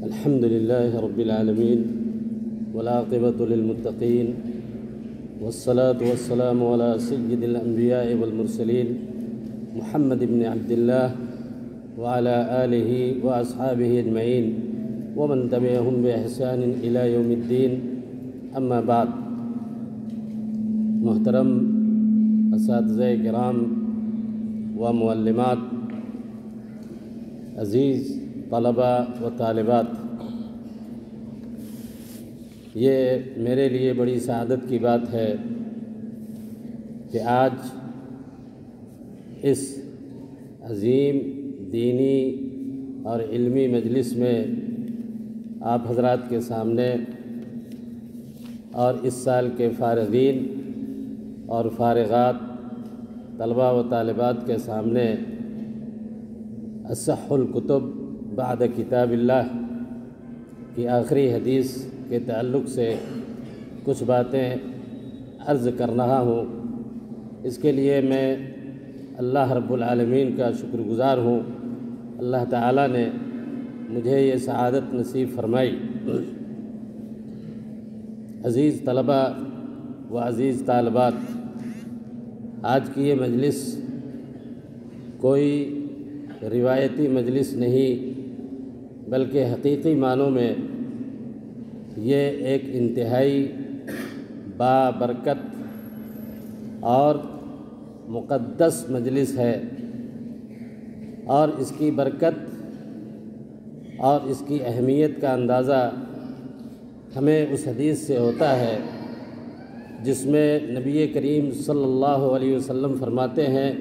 الحمد لله رب العالمين والعاقبة للمتقين والصلاة والسلام على سيد الأنبياء والمرسلين محمد بن عبد الله وعلى آله وأصحابه أجمعين ومن تبعهم بإحسان إلى يوم الدين أما بعد۔ محترم اساتذہ کرام و معلمات، عزیز طلبہ و طالبات، یہ میرے لیے بڑی سعادت کی بات ہے کہ آج اس عظیم دینی اور علمی مجلس میں آپ حضرات کے سامنے اور اس سال کے فارغین اور فارغات طلبہ و طالبات کے سامنے اصح الکتب بعد کتاب اللہ کی آخری حدیث کے تعلق سے کچھ باتیں عرض کر رہا ہوں۔ اس کے لیے میں اللہ رب العالمین کا شکر گزار ہوں۔ اللہ تعالیٰ نے مجھے یہ سعادت نصیب فرمائی۔ عزیز طلبہ و عزیز طالبات، آج کی یہ مجلس کوئی روایتی مجلس نہیں بلکہ حقیقی معنوں میں یہ ایک انتہائی بابرکت اور مقدس مجلس ہے، اور اس کی برکت اور اس کی اہمیت کا اندازہ ہمیں اس حدیث سے ہوتا ہے جس میں نبی کریم صلی اللہ علیہ وسلم فرماتے ہیں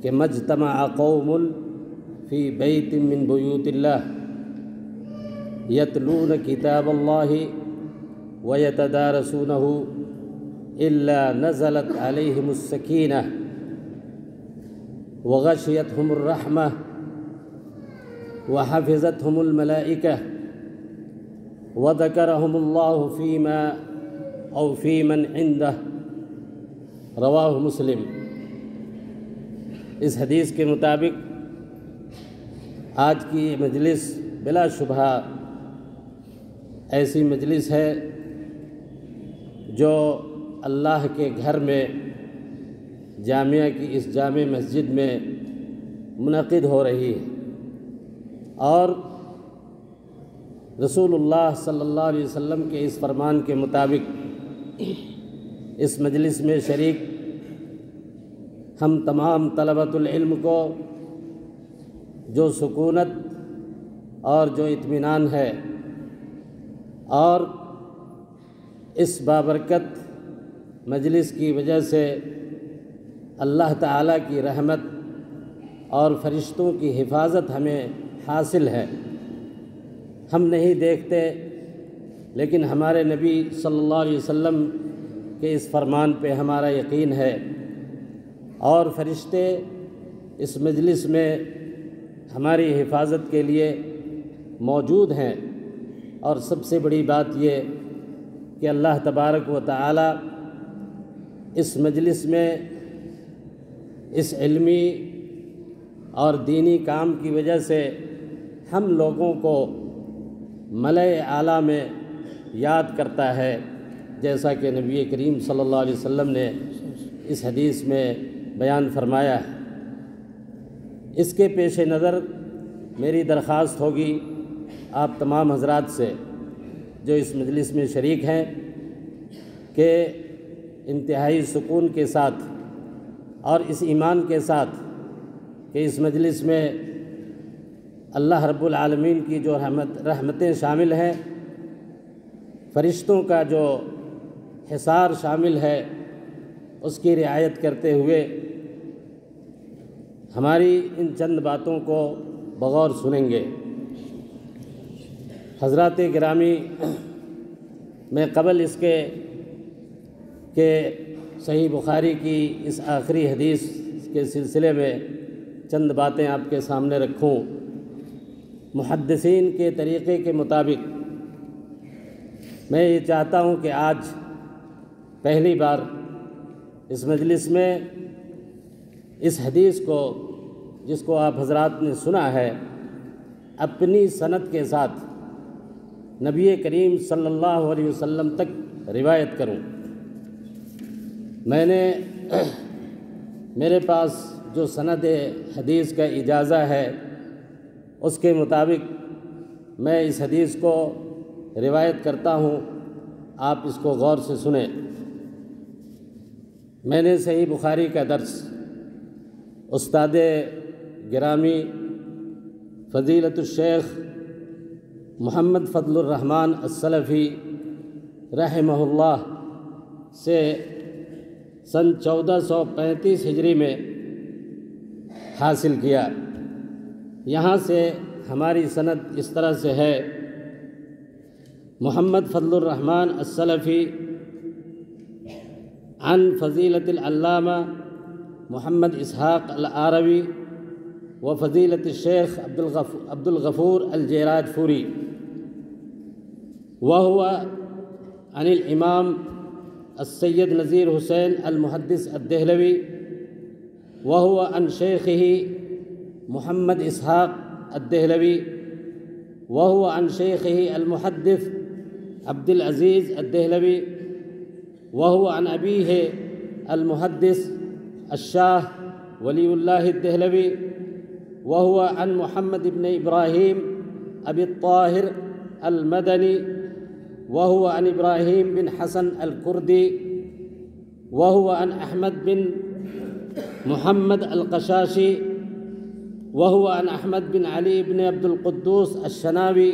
کہ مجتمع قوم فی بیت من بیوت اللہ یتلون کتاب اللہ ویتدارسونہ الا نزلت علیہم السکینہ وغشیتہم الرحمہ وحفظتہم الملائکہ وذکرہم اللہ فیما او فی من عندہ، رواہ مسلم۔ اس حدیث کے مطابق آج کی یہ مجلس بلا شبہ ایسی مجلس ہے جو اللہ کے گھر میں جامعہ کی اس جامع مسجد میں منعقد ہو رہی ہے، اور رسول اللہ صلی اللہ علیہ وسلم کے اس فرمان کے مطابق اس مجلس میں شریک ہم تمام طلبۃ العلم کو جو سکونت اور جو اطمینان ہے، اور اس بابرکت مجلس کی وجہ سے اللہ تعالیٰ کی رحمت اور فرشتوں کی حفاظت ہمیں حاصل ہے۔ ہم نہیں دیکھتے لیکن ہمارے نبی صلی اللہ علیہ وسلم کے اس فرمان پہ ہمارا یقین ہے، اور فرشتے اس مجلس میں ہماری حفاظت کے لیے موجود ہیں۔ اور سب سے بڑی بات یہ کہ اللہ تبارک و تعالی اس مجلس میں اس علمی اور دینی کام کی وجہ سے ہم لوگوں کو ملأ اعلیٰ میں یاد کرتا ہے، جیسا کہ نبی کریم صلی اللہ علیہ وسلم نے اس حدیث میں بیان فرمایا ہے۔ اس کے پیش نظر میری درخواست ہوگی آپ تمام حضرات سے جو اس مجلس میں شریک ہیں کہ انتہائی سکون کے ساتھ اور اس ایمان کے ساتھ کہ اس مجلس میں اللہ رب العالمین کی جو رحمتیں شامل ہیں، فرشتوں کا جو حصار شامل ہے، اس کی رعایت کرتے ہوئے ہماری ان چند باتوں کو بغور سنیں گے۔ حضرات گرامی، میں قبل اس کے کہ صحیح بخاری کی اس آخری حدیث کے سلسلے میں چند باتیں آپ کے سامنے رکھوں، محدثین کے طریقے کے مطابق میں یہ چاہتا ہوں کہ آج پہلی بار اس مجلس میں اس حدیث کو جس کو آپ حضرات نے سنا ہے، اپنی سند کے ساتھ نبی کریم صلی اللہ علیہ وسلم تک روایت کروں۔ میرے پاس جو سند حدیث کا اجازہ ہے اس کے مطابق میں اس حدیث کو روایت کرتا ہوں، آپ اس کو غور سے سنیں۔ میں نے صحیح بخاری کا درس استاد گرامی فضیلت الشیخ محمد فضل الرحمن السلفی رحمہ اللہ سے سن 1435 ہجری میں حاصل کیا۔ یہاں سے ہماری سند اس طرح سے ہے: محمد فضل الرحمن السلفی عن فضیلت العلامہ محمد اسحاق العربی و فضیلت الشیخ عبد الغفور الجیراج فوری، وهو عن الامام السید نذیر حسین المحدث الدہلوی، وهو عن شیخه محمد اسحاق الدہلوی، وهو عن شیخه المحدث عبد العزیز الدہلوی، وهو عن أبيه المحدث الشاہ ولی اللہ الدہلوی، وهو عن محمد بن إبراهيم أبي الطاهر المدني، وهو عن إبراهيم بن حسن الكردي، وهو عن أحمد بن محمد القشاشي، وهو عن أحمد بن علي بن عبد القدوس الشناوي،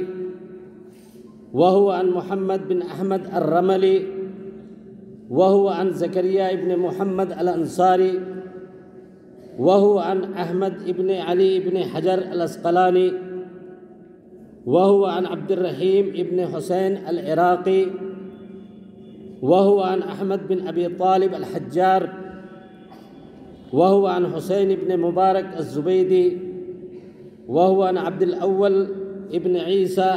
وهو عن محمد بن أحمد الرملي، وهو عن زكريا بن محمد الأنصاري، وهو عن أحمد بن علي بن حجر الأسقلاني، وهو عن عبد الرحيم بن حسين العراقي، وهو عن أحمد بن أبي طالب الحجار، وهو عن حسين بن مبارك الزبيدي، وهو عن عبد الأول بن عيسى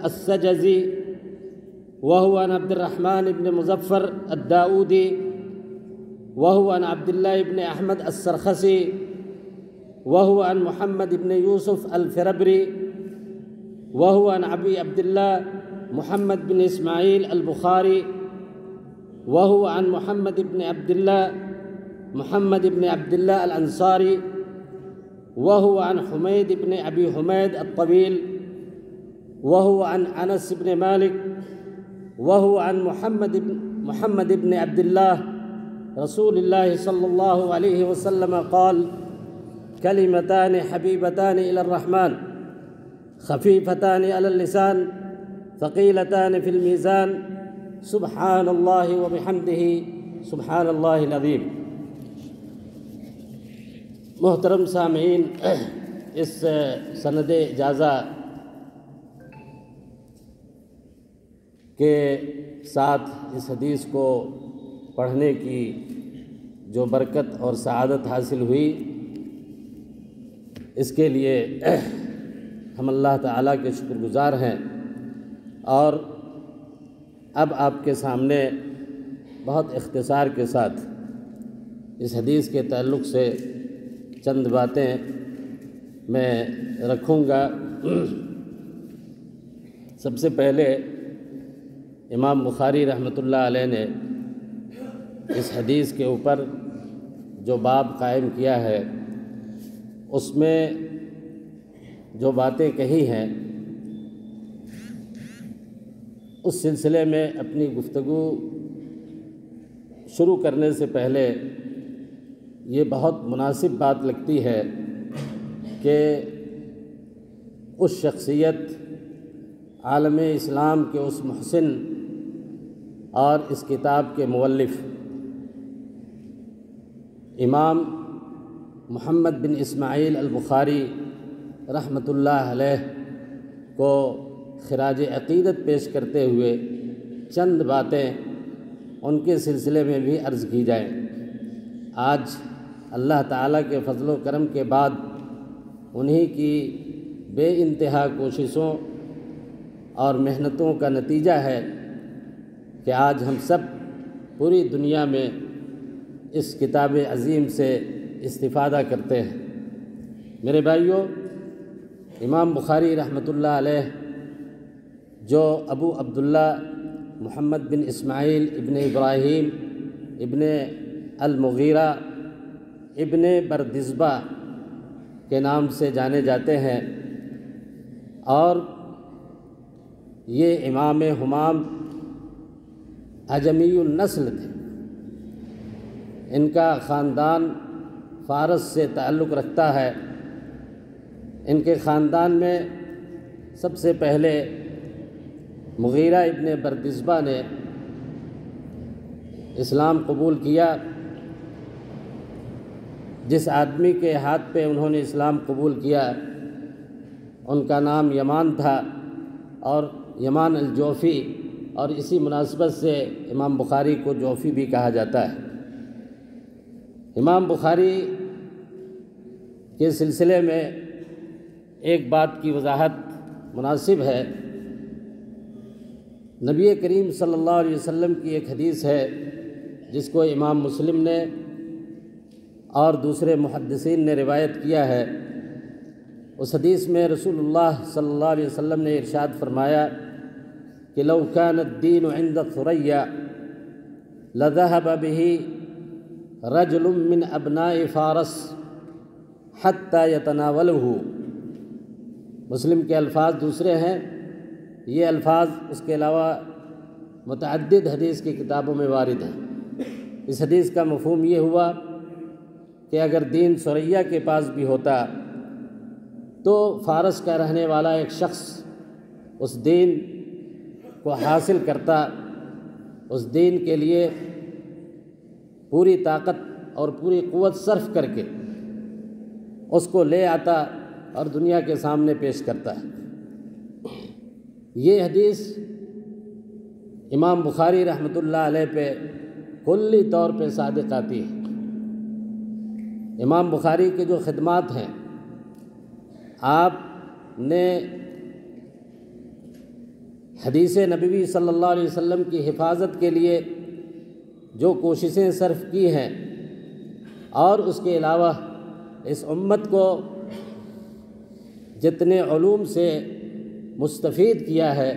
السجزي، وهو عن عبد الرحمن بن مظفر الداودي، وهو عن عبد الله بن أحمد السرخسي، وهو عن محمد بن يوسف الفربري، وهو عن أبي عبد الله محمد بن إسماعيل البخاري، وهو عن محمد بن عبد الله الأنصاري، وهو عن حميد بن أبي حميد الطويل، وهو عن أنس بن مالك، وهو عن محمد بن عبد الله رسول الله صلى الله عليه وسلم قال: كلمتان حبيبتان إلى الرحمن خفيفتان على اللسان ثقيلتان في الميزان سبحان الله وبحمده سبحان الله العظيم۔ محترم سامعین، اس سند اجازہ کے ساتھ اس حدیث کو پڑھنے کی جو برکت اور سعادت حاصل ہوئی، اس کے لیے ہم اللہ تعالیٰ کے شکر گزار ہیں۔ اور اب آپ کے سامنے بہت اختصار کے ساتھ اس حدیث کے تعلق سے چند باتیں میں رکھوں گا۔ سب سے پہلے امام بخاری رحمۃ اللہ علیہ نے اس حدیث کے اوپر جو باب قائم کیا ہے، اس میں جو باتیں کہی ہیں اس سلسلے میں اپنی گفتگو شروع کرنے سے پہلے یہ بہت مناسب بات لگتی ہے کہ اس شخصیت عالم اسلام کے اس محسن اور اس کتاب کے مؤلف امام محمد بن اسماعیل البخاری رحمۃ اللہ علیہ کو خراج عقیدت پیش کرتے ہوئے چند باتیں ان کے سلسلے میں بھی عرض کی جائیں۔ آج اللہ تعالیٰ کے فضل و کرم کے بعد انہی کی بے انتہا کوششوں اور محنتوں کا نتیجہ ہے کہ آج ہم سب پوری دنیا میں اس کتاب عظیم سے استفادہ کرتے ہیں۔ میرے بھائیوں، امام بخاری رحمۃ اللہ علیہ جو ابو عبداللہ محمد بن اسماعیل ابن ابراہیم ابن المغیرہ ابن بردزبہ کے نام سے جانے جاتے ہیں، اور یہ امام ہمام عجمی النسل تھے۔ ان کا خاندان فارس سے تعلق رکھتا ہے۔ ان کے خاندان میں سب سے پہلے مغیرہ ابن بردزبہ نے اسلام قبول کیا۔ جس آدمی کے ہاتھ پہ انہوں نے اسلام قبول کیا ان کا نام یمان تھا، اور یمان الجوفی، اور اسی مناسبت سے امام بخاری کو جوفی بھی کہا جاتا ہے۔ امام بخاری کے سلسلے میں ایک بات کی وضاحت مناسب ہے۔ نبی کریم صلی اللہ علیہ وسلم کی ایک حدیث ہے جس کو امام مسلم نے اور دوسرے محدثین نے روایت کیا ہے۔ اس حدیث میں رسول اللہ صلی اللہ علیہ وسلم نے ارشاد فرمایا کہ لو كان الدین عند ثریا لذهب به رجل من ابناء فارس حتى يتناوله۔ مسلم کے الفاظ دوسرے ہیں، یہ الفاظ اس کے علاوہ متعدد حدیث کی کتابوں میں وارد ہیں۔ اس حدیث کا مفہوم یہ ہوا کہ اگر دین ثریا کے پاس بھی ہوتا تو فارس کا رہنے والا ایک شخص اس دین کو حاصل کرتا، اس دین کے لیے پوری طاقت اور پوری قوت صرف کر کے اس کو لے آتا اور دنیا کے سامنے پیش کرتا ہے۔ یہ حدیث امام بخاری رحمۃ اللہ علیہ پہ کلی طور پہ صادق آتی ہے۔ امام بخاری کے جو خدمات ہیں، آپ نے حدیث نبوی صلی اللہ علیہ وسلم کی حفاظت کے لیے جو کوششیں صرف کی ہیں، اور اس کے علاوہ اس امت کو جتنے علوم سے مستفید کیا ہے،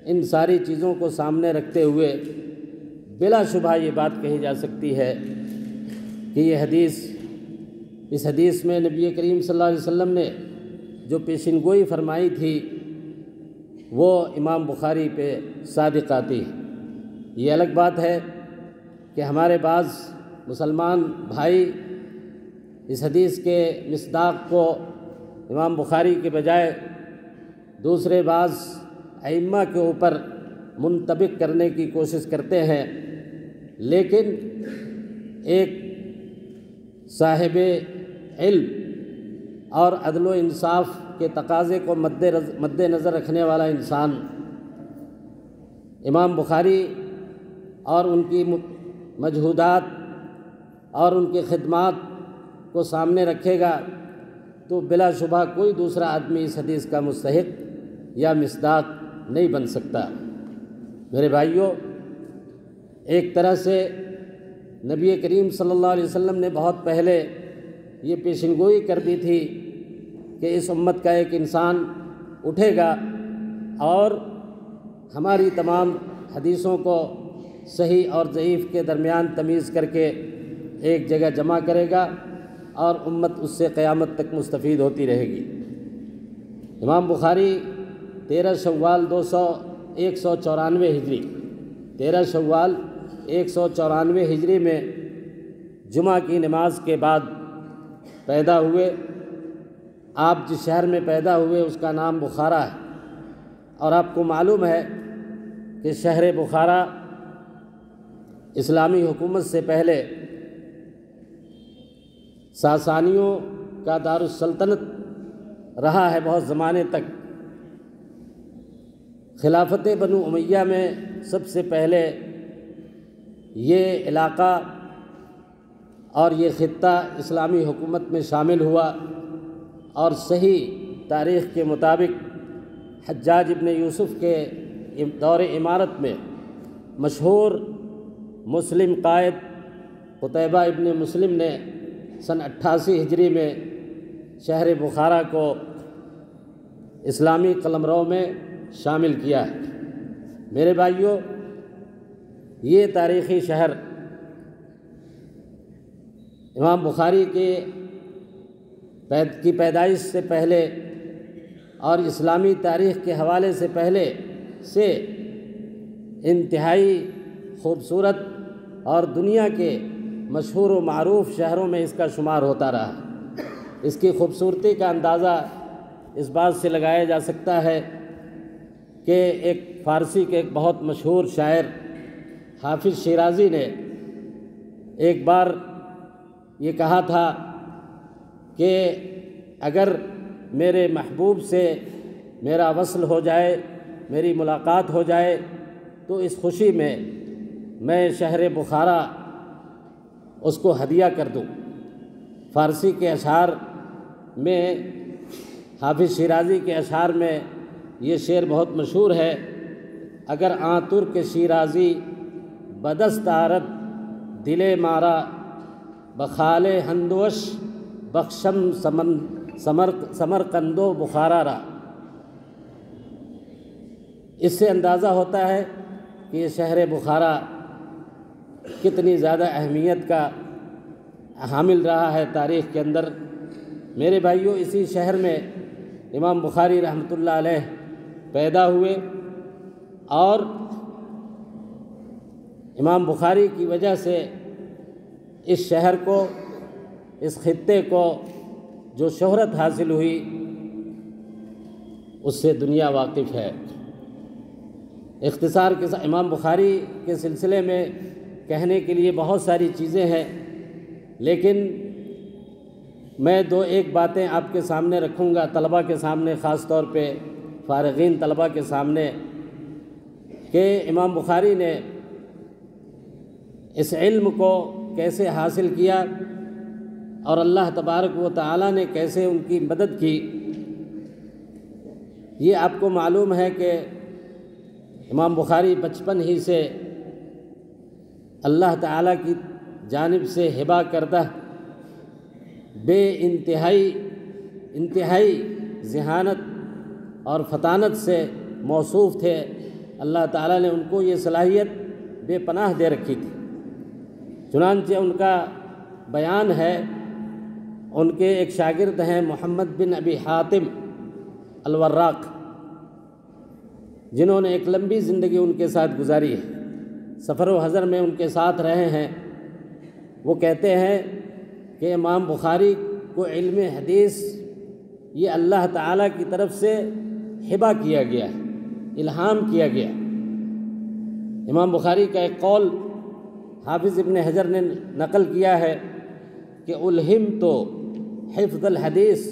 ان ساری چیزوں کو سامنے رکھتے ہوئے بلا شبہ یہ بات کہی جا سکتی ہے کہ اس حدیث میں نبی کریم صلی اللہ علیہ وسلم نے جو پیشین گوئی فرمائی تھی وہ امام بخاری پہ صادق آتی ہے۔ یہ الگ بات ہے کہ ہمارے بعض مسلمان بھائی اس حدیث کے مصداق کو امام بخاری کے بجائے دوسرے بعض ائمہ کے اوپر منطبق کرنے کی کوشش کرتے ہیں، لیکن ایک صاحب علم اور عدل و انصاف کے تقاضے کو مد نظر رکھنے والا انسان امام بخاری اور ان کی مجہودات اور ان کی خدمات کو سامنے رکھے گا تو بلا شبہ کوئی دوسرا آدمی اس حدیث کا مستحق یا مصداق نہیں بن سکتا۔ میرے بھائیوں، ایک طرح سے نبی کریم صلی اللہ علیہ وسلم نے بہت پہلے یہ پیشین گوئی کر دی تھی کہ اس امت کا ایک انسان اٹھے گا اور ہماری تمام حدیثوں کو صحیح اور ضعیف کے درمیان تمیز کر کے ایک جگہ جمع کرے گا اور امت اس سے قیامت تک مستفید ہوتی رہے گی۔ امام بخاری 13 شوال 194 ہجری 13 شوال 194 ہجری میں جمعہ کی نماز کے بعد پیدا ہوئے۔ آپ جس شہر میں پیدا ہوئے اس کا نام بخارا ہے، اور آپ کو معلوم ہے کہ شہر بخارا اسلامی حکومت سے پہلے ساسانیوں کا دارالسلطنت رہا ہے بہت زمانے تک۔ خلافت بنو امیہ میں سب سے پہلے یہ علاقہ اور یہ خطہ اسلامی حکومت میں شامل ہوا، اور صحیح تاریخ کے مطابق حجاج ابن یوسف کے دور امارت میں مشہور مسلم قائد قتیبہ ابن مسلم نے سن 88 ہجری میں شہر بخارا کو اسلامی قلمرو میں شامل کیا ہے۔ میرے بھائیوں، یہ تاریخی شہر امام بخاری کی پیدائش سے پہلے اور اسلامی تاریخ کے حوالے سے پہلے سے انتہائی خوبصورت اور دنیا کے مشہور و معروف شہروں میں اس کا شمار ہوتا رہا۔ اس کی خوبصورتی کا اندازہ اس بات سے لگایا جا سکتا ہے کہ ایک فارسی کے ایک بہت مشہور شاعر حافظ شیرازی نے ایک بار یہ کہا تھا کہ اگر میرے محبوب سے میرا وصل ہو جائے، میری ملاقات ہو جائے، تو اس خوشی میں شہر بخارا اس کو ہدیہ کر دوں۔ فارسی کے اشعار میں، حافظ شیرازی کے اشعار میں یہ شعر بہت مشہور ہے: اگر آں ترک شیرازی بدست آرد دل مارا، بخال ہندوش بخشم سمرقندو بخارا را۔ اس سے اندازہ ہوتا ہے کہ یہ شہر بخارا کتنی زیادہ اہمیت کا حامل رہا ہے تاریخ کے اندر۔ میرے بھائیوں، اسی شہر میں امام بخاری رحمۃ اللہ علیہ پیدا ہوئے، اور امام بخاری کی وجہ سے اس شہر کو، اس خطے کو جو شہرت حاصل ہوئی، اس سے دنیا واقف ہے۔ اختصار کے ساتھ امام بخاری کے سلسلے میں کہنے کے لیے بہت ساری چیزیں ہیں، لیکن میں دو ایک باتیں آپ کے سامنے رکھوں گا، طلباء کے سامنے، خاص طور پہ فارغین طلباء کے سامنے، کہ امام بخاری نے اس علم کو کیسے حاصل کیا اور اللہ تبارک و تعالیٰ نے کیسے ان کی مدد کی۔ یہ آپ کو معلوم ہے کہ امام بخاری بچپن ہی سے اللہ تعالیٰ کی جانب سے ہبہ کردہ بے انتہائی ذہانت اور فطانت سے موصوف تھے۔ اللہ تعالیٰ نے ان کو یہ صلاحیت بے پناہ دے رکھی تھی۔ چنانچہ ان کا بیان ہے، ان کے ایک شاگرد ہیں محمد بن ابی حاتم الوراق، جنہوں نے ایک لمبی زندگی ان کے ساتھ گزاری ہے، سفر و حضر میں ان کے ساتھ رہے ہیں۔ وہ کہتے ہیں کہ امام بخاری کو علم حدیث یہ اللہ تعالیٰ کی طرف سے ہبہ کیا گیا ہے، الہام کیا گیا۔ امام بخاری کا ایک قول حافظ ابن حجر نے نقل کیا ہے کہ الہمت حفظ الحدیث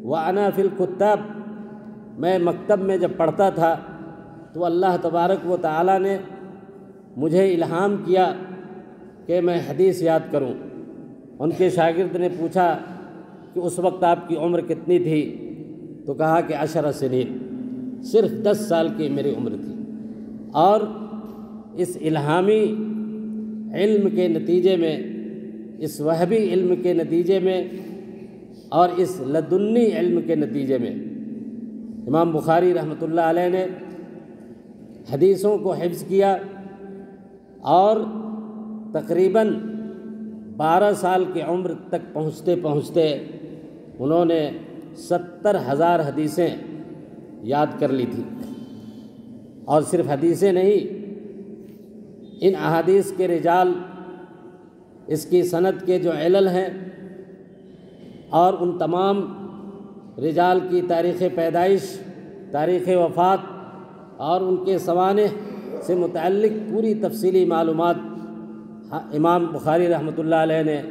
وانا فی الکتاب، میں مکتب میں جب پڑھتا تھا تو اللہ تبارک و تعالیٰ نے مجھے الہام کیا کہ میں حدیث یاد کروں۔ ان کے شاگرد نے پوچھا کہ اس وقت آپ کی عمر کتنی تھی؟ تو کہا کہ 10 سنین، صرف 10 سال کی میری عمر تھی، اور اس الہامی علم کے نتیجے میں، اس وہبی علم کے نتیجے میں اور اس لدنی علم کے نتیجے میں امام بخاری رحمۃ اللہ علیہ نے حدیثوں کو حفظ کیا، اور تقریباً 12 سال کی عمر تک پہنچتے پہنچتے انہوں نے 70,000 حدیثیں یاد کر لی تھی۔ اور صرف حدیثیں نہیں، ان احادیث کے رجال، اس کی سند کے جو علل ہیں، اور ان تمام رجال کی تاریخ پیدائش، تاریخ وفات اور ان کے سوانح سے متعلق پوری تفصیلی معلومات امام بخاری رحمۃ اللہ علیہ نے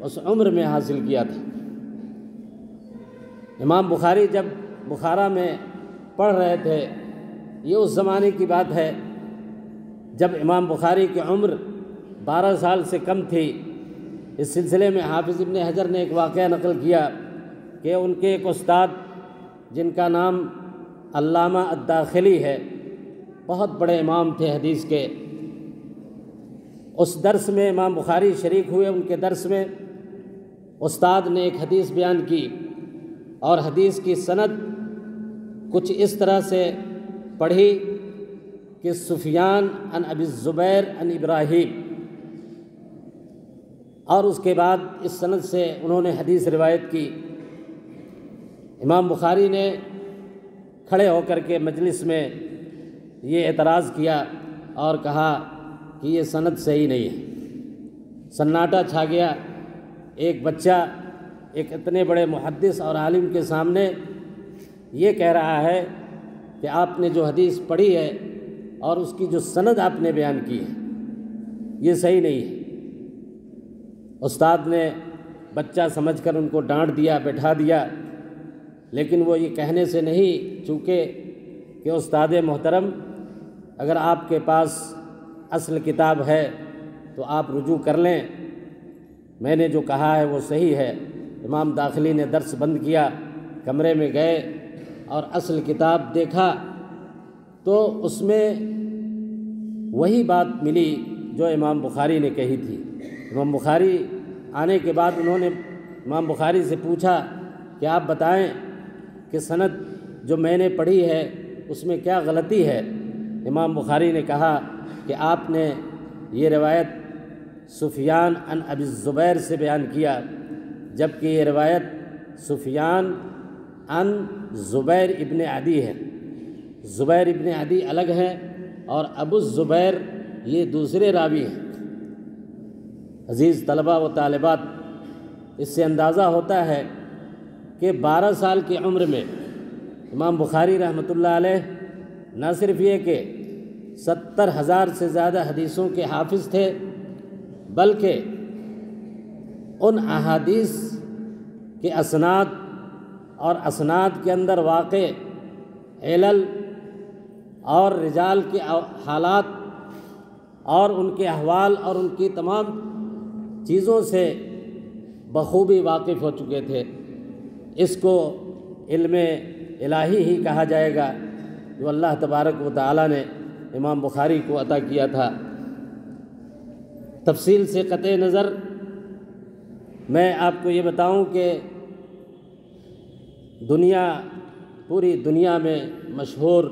اس عمر میں حاصل کیا تھا۔ امام بخاری جب بخارا میں پڑھ رہے تھے، یہ اس زمانے کی بات ہے جب امام بخاری کی عمر 12 سال سے کم تھی۔ اس سلسلے میں حافظ ابن حجر نے ایک واقعہ نقل کیا کہ ان کے ایک استاد جن کا نام علامہ الداخلی ہے، بہت بڑے امام تھے حدیث کے، اس درس میں امام بخاری شریک ہوئے۔ ان کے درس میں استاد نے ایک حدیث بیان کی، اور حدیث کی سند کچھ اس طرح سے پڑھی کہ سفیان عن ابی الزبیر عن ابراہیم، اور اس کے بعد اس سند سے انہوں نے حدیث روایت کی۔ امام بخاری نے کھڑے ہو کر کے مجلس میں یہ اعتراض کیا اور کہا کہ یہ سند صحیح نہیں ہے۔ سناٹا چھا گیا۔ ایک بچہ ایک اتنے بڑے محدث اور عالم کے سامنے یہ کہہ رہا ہے کہ آپ نے جو حدیث پڑھی ہے اور اس کی جو سند آپ نے بیان کی ہے یہ صحیح نہیں ہے۔ استاد نے بچہ سمجھ کر ان کو ڈانٹ دیا، بٹھا دیا، لیکن وہ یہ کہنے سے نہیں چونکے کہ استاد محترم اگر آپ کے پاس اصل کتاب ہے تو آپ رجوع کر لیں، میں نے جو کہا ہے وہ صحیح ہے۔ امام داخلی نے درس بند کیا، کمرے میں گئے اور اصل کتاب دیکھا تو اس میں وہی بات ملی جو امام بخاری نے کہی تھی۔ امام بخاری آنے کے بعد انہوں نے امام بخاری سے پوچھا کہ آپ بتائیں کہ سند جو میں نے پڑھی ہے اس میں کیا غلطی ہے؟ امام بخاری نے کہا کہ آپ نے یہ روایت سفیان عن ابی الزبیر سے بیان کیا، جبکہ یہ روایت سفیان عن زبیر ابن عدی ہے۔ زبیر ابن عدی الگ ہے اور ابو الزبیر یہ دوسرے راوی ہیں۔ عزیز طلبہ و طالبات، اس سے اندازہ ہوتا ہے کہ 12 سال کی عمر میں امام بخاری رحمۃ اللہ علیہ نہ صرف یہ کہ 70,000 سے زیادہ حدیثوں کے حافظ تھے، بلکہ ان احادیث کے اسناد اور اسناد کے اندر واقع علل اور رجال کے حالات اور ان کے احوال اور ان کی تمام چیزوں سے بخوبی واقف ہو چکے تھے۔ اس کو علم الہی ہی کہا جائے گا جو اللہ تبارک و تعالی نے امام بخاری کو عطا کیا تھا۔ تفصیل سے قطع نظر میں آپ کو یہ بتاؤں کہ پوری دنیا میں مشہور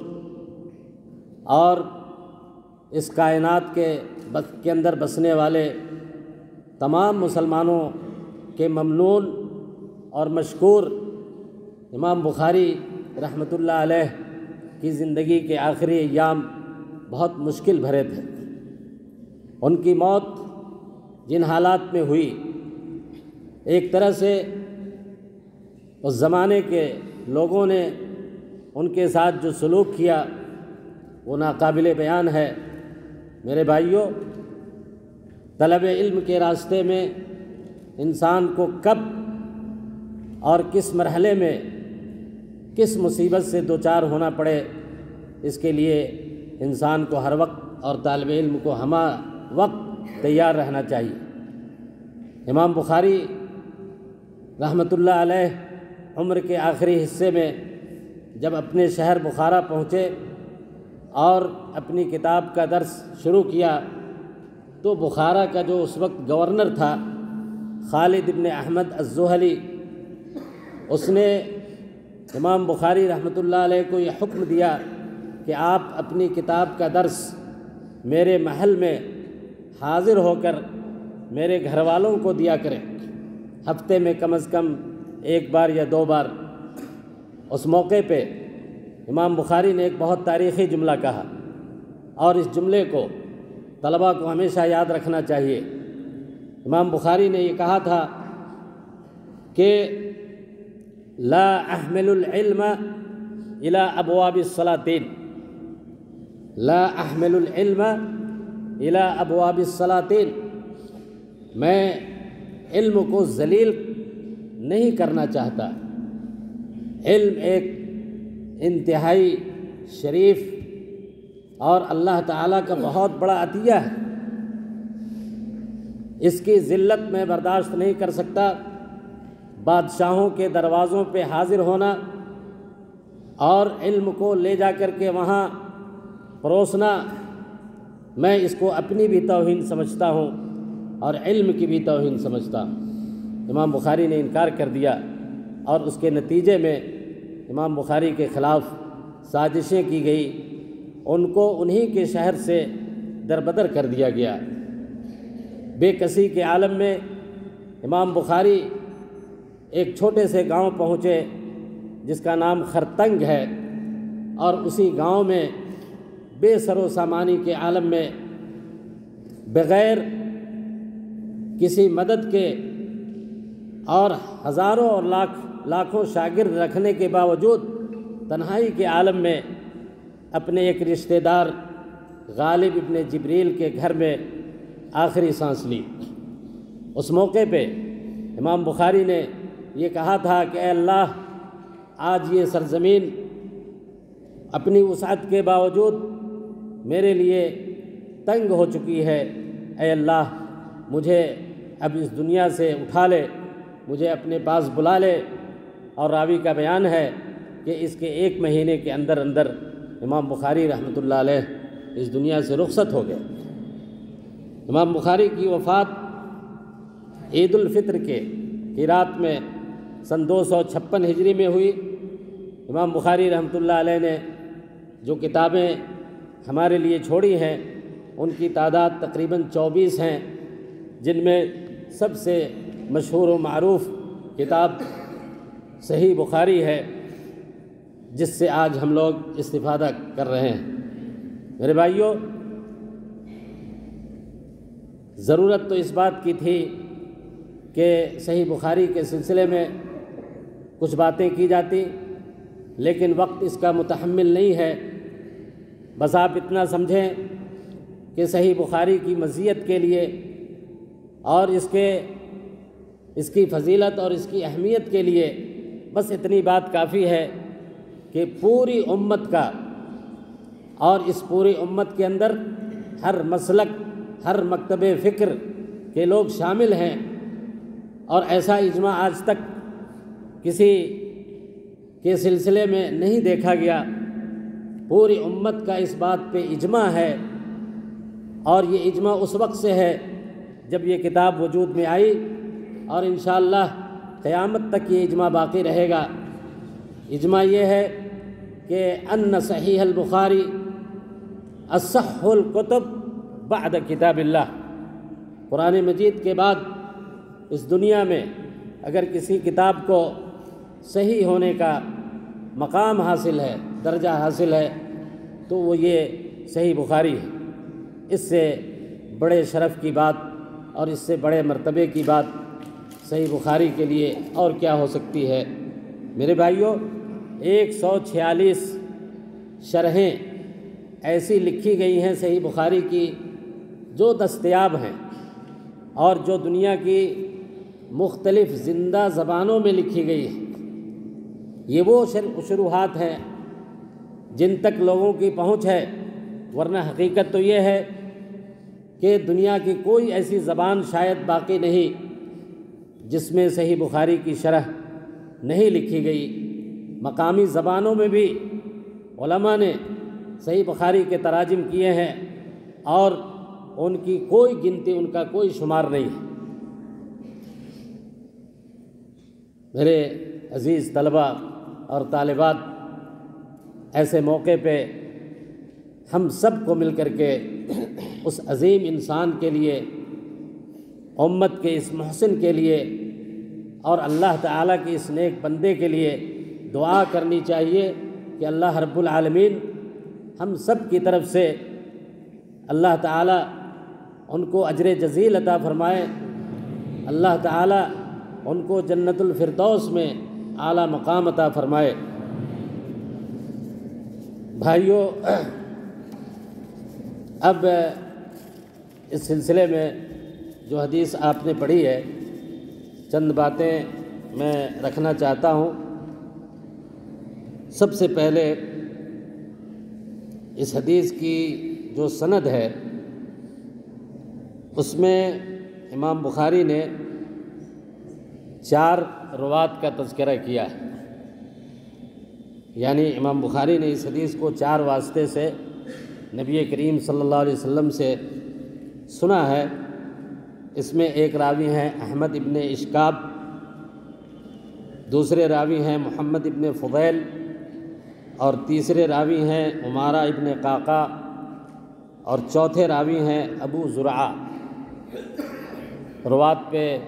اور اس کائنات کے اندر بسنے والے تمام مسلمانوں کے ممنون اور مشکور امام بخاری رحمۃ اللہ علیہ کی زندگی کے آخری ایام بہت مشکل بھرے تھے۔ ان کی موت جن حالات میں ہوئی، ایک طرح سے اس زمانے کے لوگوں نے ان کے ساتھ جو سلوک کیا وہ ناقابل بیان ہے۔ میرے بھائیوں، طلب علم کے راستے میں انسان کو کب اور کس مرحلے میں کس مصیبت سے دوچار ہونا پڑے، اس کے لیے انسان کو ہر وقت اور طالب علم کو ہمہ وقت تیار رہنا چاہیے۔ امام بخاری رحمۃ اللہ علیہ عمر کے آخری حصے میں جب اپنے شہر بخارا پہنچے اور اپنی کتاب کا درس شروع کیا تو بخارا کا جو اس وقت گورنر تھا خالد ابن احمد الزحلی، اس نے امام بخاری رحمۃ اللہ علیہ کو یہ حکم دیا کہ آپ اپنی کتاب کا درس میرے محل میں حاضر ہو کر میرے گھر والوں کو دیا کریں، ہفتے میں کم از کم 1 بار یا 2 بار۔ اس موقع پہ امام بخاری نے ایک بہت تاریخی جملہ کہا اور اس جملے کو طلباء کو ہمیشہ یاد رکھنا چاہیے۔ امام بخاری نے یہ کہا تھا کہ لا احمل العلم الى ابواب السلاطین، لا احمل العلم الى ابواب السلاطین، میں علم کو ذلیل نہیں کرنا چاہتا۔ علم ایک انتہائی شریف اور اللہ تعالیٰ کا بہت بڑا عطیہ ہے، اس کی ذلت میں برداشت نہیں کر سکتا۔ بادشاہوں کے دروازوں پہ حاضر ہونا اور علم کو لے جا کر کے وہاں پروسنا، میں اس کو اپنی بھی توہین سمجھتا ہوں اور علم کی بھی توہین سمجھتا ہوں۔ امام بخاری نے انکار کر دیا اور اس کے نتیجے میں امام بخاری کے خلاف سازشیں کی گئی ان کو انہی کے شہر سے دربدر کر دیا گیا۔ بے کسی کے عالم میں امام بخاری ایک چھوٹے سے گاؤں پہنچے جس کا نام خرتنگ ہے، اور اسی گاؤں میں بے سر و سامانی کے عالم میں بغیر کسی مدد کے اور ہزاروں اور لاکھوں شاگرد رکھنے کے باوجود تنہائی کے عالم میں اپنے ایک رشتہ دار غالب ابن جبریل کے گھر میں آخری سانس لی۔ اس موقع پہ امام بخاری نے یہ کہا تھا کہ اے اللہ، آج یہ سرزمین اپنی وسعت کے باوجود میرے لیے تنگ ہو چکی ہے، اے اللہ مجھے اب اس دنیا سے اٹھا لے، مجھے اپنے پاس بلا لے۔ اور راوی کا بیان ہے کہ اس کے 1 مہینے کے اندر اندر امام بخاری رحمۃ اللہ علیہ اس دنیا سے رخصت ہو گئے۔ امام بخاری کی وفات عید الفطر کی رات میں سن 256 ہجری میں ہوئی۔ امام بخاری رحمۃ اللہ علیہ نے جو کتابیں ہمارے لیے چھوڑی ہیں ان کی تعداد تقریباً 24 ہیں، جن میں سب سے مشہور و معروف کتاب صحیح بخاری ہے، جس سے آج ہم لوگ استفادہ کر رہے ہیں۔ میرے بھائیوں، ضرورت تو اس بات کی تھی کہ صحیح بخاری کے سلسلے میں کچھ باتیں کی جاتی، لیکن وقت اس کا متحمل نہیں ہے۔ بس آپ اتنا سمجھیں کہ صحیح بخاری کی مزیت کے لیے اور اس کی فضیلت اور اس کی اہمیت کے لیے بس اتنی بات کافی ہے کہ پوری امت کا، اور اس پوری امت کے اندر ہر مسلک، ہر مکتب فکر کے لوگ شامل ہیں، اور ایسا اجماع آج تک کسی کے سلسلے میں نہیں دیکھا گیا۔ پوری امت کا اس بات پہ اجماع ہے، اور یہ اجماع اس وقت سے ہے جب یہ کتاب وجود میں آئی، اور انشاءاللہ قیامت تک یہ اجماع باقی رہے گا۔ اجماع یہ ہے کہ ان صحیح البخاری اصح الکتب بعد کتاب اللہ۔ قرآن مجید کے بعد اس دنیا میں اگر کسی کتاب کو صحیح ہونے کا مقام حاصل ہے، درجہ حاصل ہے، تو وہ یہ صحیح بخاری ہے۔ اس سے بڑے شرف کی بات اور اس سے بڑے مرتبے کی بات صحیح بخاری کے لیے اور کیا ہو سکتی ہے؟ میرے بھائیوں، 146 شرحیں ایسی لکھی گئی ہیں صحیح بخاری کی جو دستیاب ہیں، اور جو دنیا کی مختلف زندہ زبانوں میں لکھی گئی ہے۔ یہ وہ شروحات ہیں جن تک لوگوں کی پہنچ ہے، ورنہ حقیقت تو یہ ہے کہ دنیا کی کوئی ایسی زبان شاید باقی نہیں جس میں صحیح بخاری کی شرح نہیں لکھی گئی۔ مقامی زبانوں میں بھی علماء نے صحیح بخاری کے تراجم کیے ہیں، اور ان کی کوئی گنتی، ان کا کوئی شمار نہیں ہے۔ میرے عزیز طلبہ اور طالبات، ایسے موقع پہ ہم سب کو مل کر کے اس عظیم انسان کے لیے، امت کے اس محسن کے لیے، اور اللہ تعالیٰ کے اس نیک بندے کے لیے دعا کرنی چاہیے کہ اللہ رب العالمین ہم سب کی طرف سے اللہ تعالیٰ ان کو اجر جزیل عطا فرمائے، اللہ تعالیٰ ان کو جنت الفردوس میں اعلیٰ مقام عطا فرمائے۔ بھائیوں، اب اس سلسلے میں جو حدیث آپ نے پڑھی ہے، چند باتیں میں رکھنا چاہتا ہوں۔ سب سے پہلے اس حدیث کی جو سند ہے اس میں امام بخاری نے 4 روات کا تذکرہ کیا ہے، یعنی امام بخاری نے اس حدیث کو 4 واسطے سے نبی کریم صلی اللہ علیہ وسلم سے سنا ہے۔ اس میں ایک راوی ہیں احمد ابن اشکاب، دوسرے راوی ہیں محمد ابن فضیل، اور تیسرے راوی ہیں عمارہ ابن قعقاع اور چوتھے راوی ہیں ابو زرعہ۔ روات پہ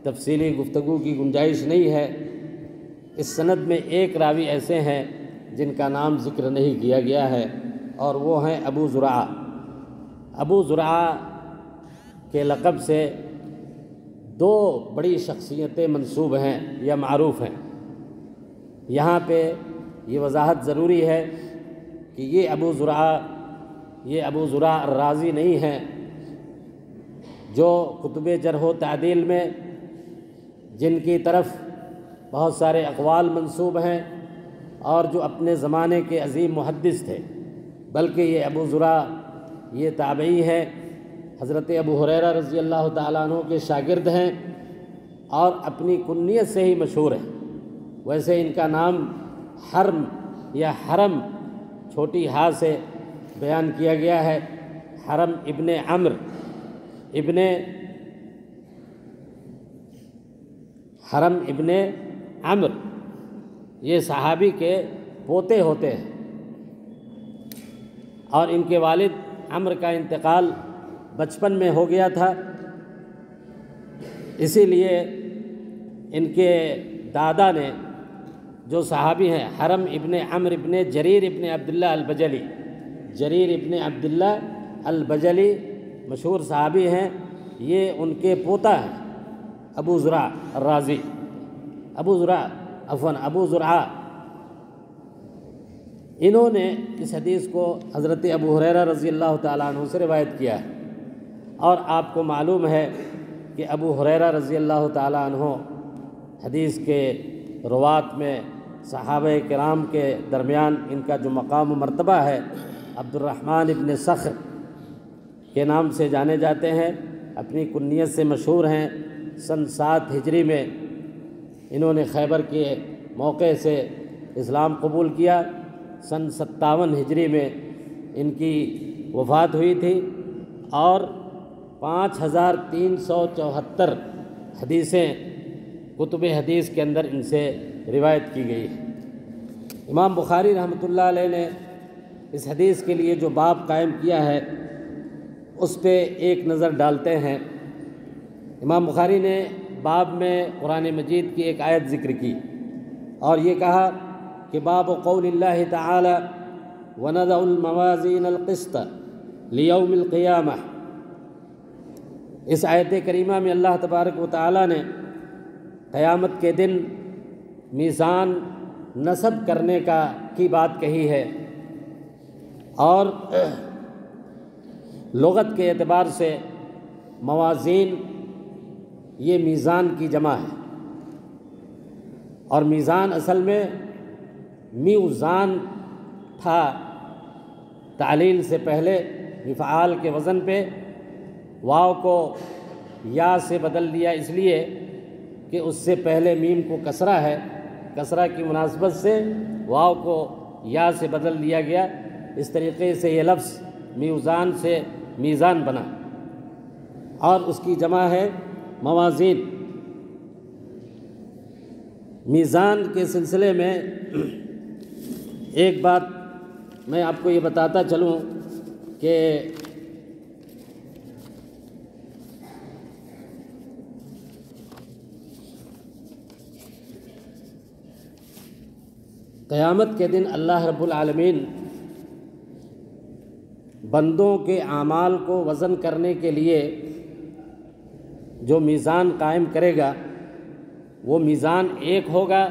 تفصیلی گفتگو کی گنجائش نہیں ہے۔ اس سند میں ایک راوی ایسے ہیں جن کا نام ذکر نہیں کیا گیا ہے، اور وہ ہیں ابو زرعہ۔ ابو زرعہ کے لقب سے دو بڑی شخصیتیں منسوب ہیں یا معروف ہیں۔ یہاں پہ یہ وضاحت ضروری ہے کہ یہ ابو زرعہ الرازی نہیں ہیں جو کتب جرح و تعدیل میں جن کی طرف بہت سارے اقوال منسوب ہیں اور جو اپنے زمانے کے عظیم محدث تھے، بلکہ یہ ابو زرعہ یہ تابعی ہے، حضرت ابو ہریرہ رضی اللہ تعالیٰ عنہ کے شاگرد ہیں اور اپنی کنیت سے ہی مشہور ہیں۔ ویسے ان کا نام حرم یا حرم چھوٹی ہا سے بیان کیا گیا ہے۔ حرم ابن عمر یہ صحابی کے پوتے ہوتے ہیں، اور ان کے والد عمر کا انتقال بچپن میں ہو گیا تھا، اسی لیے ان کے دادا نے جو صحابی ہیں حرم ابن عمر ابن جریر ابن عبداللہ البجلی مشہور صحابی ہیں، یہ ان کے پوتا ہیں ابو زرعہ الرازی۔ ابو زرعہ انہوں نے اس حدیث کو حضرت ابو ہریرہ رضی اللہ تعالیٰ عنہ سے روایت کیا ہے، اور آپ کو معلوم ہے کہ ابو ہریرہ رضی اللہ تعالیٰ عنہ حدیث کے روات میں صحابہ کرام کے درمیان ان کا جو مقام و مرتبہ ہے، عبد الرحمن ابن صخر کے نام سے جانے جاتے ہیں، اپنی کنیت سے مشہور ہیں۔ سن 7 ہجری میں انہوں نے خیبر کے موقع سے اسلام قبول کیا۔ سن 57 ہجری میں ان کی وفات ہوئی تھی، اور 5374 حدیثیں کتب حدیث کے اندر ان سے روایت کی گئی ہے۔ امام بخاری رحمۃ اللہ علیہ نے اس حدیث کے لیے جو باب قائم کیا ہے اس پہ ایک نظر ڈالتے ہیں۔ امام بخاری نے باب میں قرآن مجید کی ایک آیت ذکر کی اور یہ کہا کہ باب قول اللہ تعالی وَنَضَعُ الْمَوَازِينَ الْقِسْطَ لِيَوْمِ الْقِيَامَةِ۔ اس آیت کریمہ میں اللہ تبارک و تعالی نے قیامت کے دن میزان نصب کرنے کی بات کہی ہے، اور لغت کے اعتبار سے موازین یہ میزان کی جمع ہے، اور میزان اصل میں میوزان تھا، تعلیل سے پہلے مفعال کے وزن پہ واو کو یا سے بدل دیا اس لیے کہ اس سے پہلے میم کو کسرہ ہے، کسرہ کی مناسبت سے واو کو یا سے بدل دیا گیا۔ اس طریقے سے یہ لفظ میوزان سے میزان بنا، اور اس کی جمع ہے موازین۔ میزان کے سلسلے میں ایک بات میں آپ کو یہ بتاتا چلوں کہ قیامت کے دن اللہ رب العالمین بندوں کے اعمال کو وزن کرنے کے لیے جو میزان قائم کرے گا وہ میزان ایک ہوگا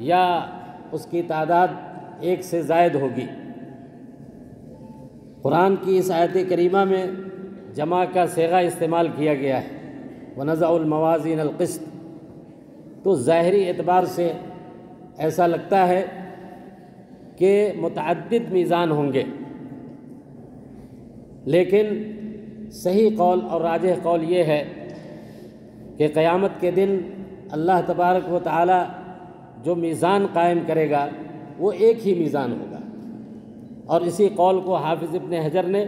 یا اس کی تعداد ایک سے زائد ہوگی۔ قرآن کی اس آیت کریمہ میں جمع کا صیغہ استعمال کیا گیا ہے، وَنَضَعُ الْمَوَازِينَ الْقِسْطَ، تو ظاہری اعتبار سے ایسا لگتا ہے کہ متعدد میزان ہوں گے، لیکن صحیح قول اور راجح قول یہ ہے کہ قیامت کے دن اللہ تبارک و تعالی جو میزان قائم کرے گا وہ ایک ہی میزان ہوگا، اور اسی قول کو حافظ ابن حجر نے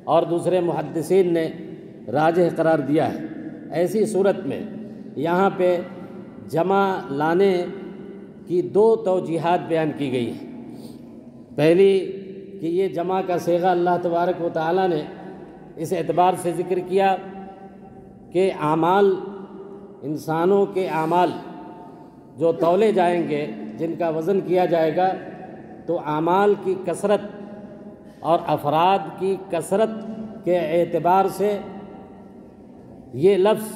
اور دوسرے محدثین نے راجح قرار دیا ہے۔ ایسی صورت میں یہاں پہ جمع لانے کی دو توجیحات بیان کی گئی ہیں۔ پہلی کہ یہ جمع کا صیغہ اللہ تبارک و تعالیٰ نے اس اعتبار سے ذکر کیا کہ اعمال، انسانوں کے اعمال جو تولے جائیں گے، جن کا وزن کیا جائے گا، تو اعمال کی کثرت اور افراد کی کثرت کے اعتبار سے یہ لفظ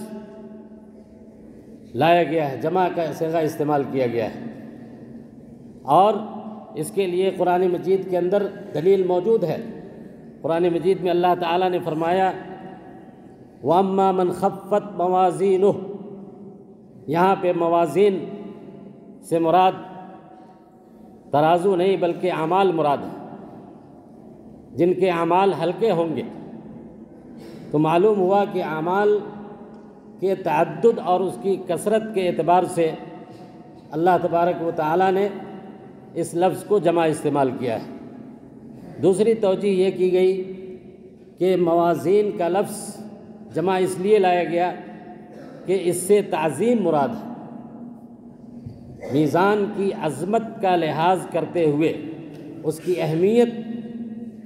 لایا گیا ہے، جمع کا صیغہ استعمال کیا گیا ہے۔ اور اس کے لیے قرآن مجید کے اندر دلیل موجود ہے۔ قرآن مجید میں اللہ تعالیٰ نے فرمایا وَأَمَّا مَنْ خَفَّتْ مَوَازِينُهُ، یہاں پہ موازین سے مراد ترازو نہیں بلکہ اعمال مراد ہے، جن کے اعمال ہلکے ہوں گے۔ تو معلوم ہوا کہ اعمال کے تعدد اور اس کی کثرت کے اعتبار سے اللہ تبارک و تعالیٰ نے اس لفظ کو جمع استعمال کیا ہے۔ دوسری توجہ یہ کی گئی کہ موازین کا لفظ جمع اس لیے لایا گیا کہ اس سے تعظیم مراد ہے۔ میزان کی عظمت کا لحاظ کرتے ہوئے، اس کی اہمیت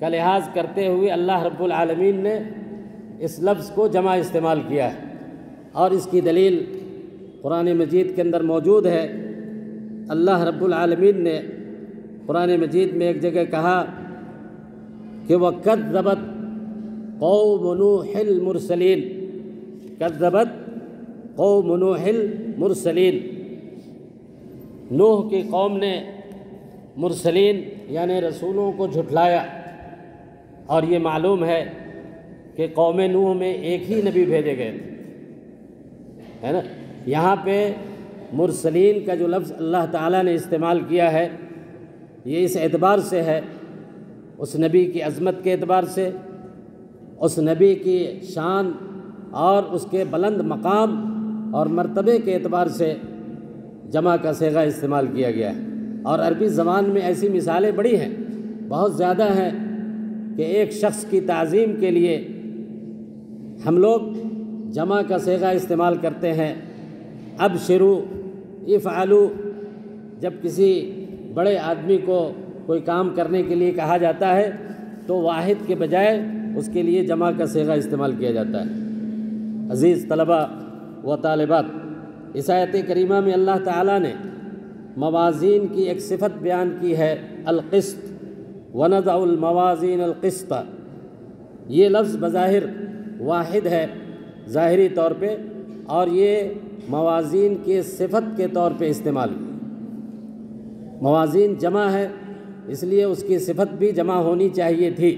کا لحاظ کرتے ہوئے اللہ رب العالمین نے اس لفظ کو جمع استعمال کیا ہے، اور اس کی دلیل قرآن مجید کے اندر موجود ہے۔ اللہ رب العالمین نے قرآن مجید میں ایک جگہ کہا کہ وَكَذَّبَتْ قَوْمُ نُوحٍ الْمُرْسَلِينَ، كَذَّبَتْ قَوْمُ نُوحٍ الْمُرْسَلِينَ، نوح کی قوم نے مرسلین یعنی رسولوں کو جھٹلایا۔ اور یہ معلوم ہے کہ قوم نوح میں ایک ہی نبی بھیجے گئے تھے، ہے نا۔ یہاں پہ مرسلین کا جو لفظ اللہ تعالیٰ نے استعمال کیا ہے، یہ اس اعتبار سے ہے، اس نبی کی عظمت کے اعتبار سے، اس نبی کی شان اور اس کے بلند مقام اور مرتبے کے اعتبار سے جمع کا صیغہ استعمال کیا گیا ہے۔ اور عربی زبان میں ایسی مثالیں بڑی ہیں، بہت زیادہ ہیں، کہ ایک شخص کی تعظیم کے لیے ہم لوگ جمع کا صیغہ استعمال کرتے ہیں۔ ابشروا، افعلوا، جب کسی بڑے آدمی کو کوئی کام کرنے کے لیے کہا جاتا ہے تو واحد کے بجائے اس کے لیے جمع کا صیغہ استعمال کیا جاتا ہے۔ عزیز طلبہ و طالبات، اس آیت کریمہ میں اللہ تعالیٰ نے موازین کی ایک صفت بیان کی ہے، القسط، وَنَضَعُ الْمَوَازِينَ الْقِسْطَ۔ یہ لفظ بظاہر واحد ہے ظاہری طور پہ، اور یہ موازین کے صفت کے طور پہ استعمال، موازین جمع ہے اس لیے اس کی صفت بھی جمع ہونی چاہیے تھی،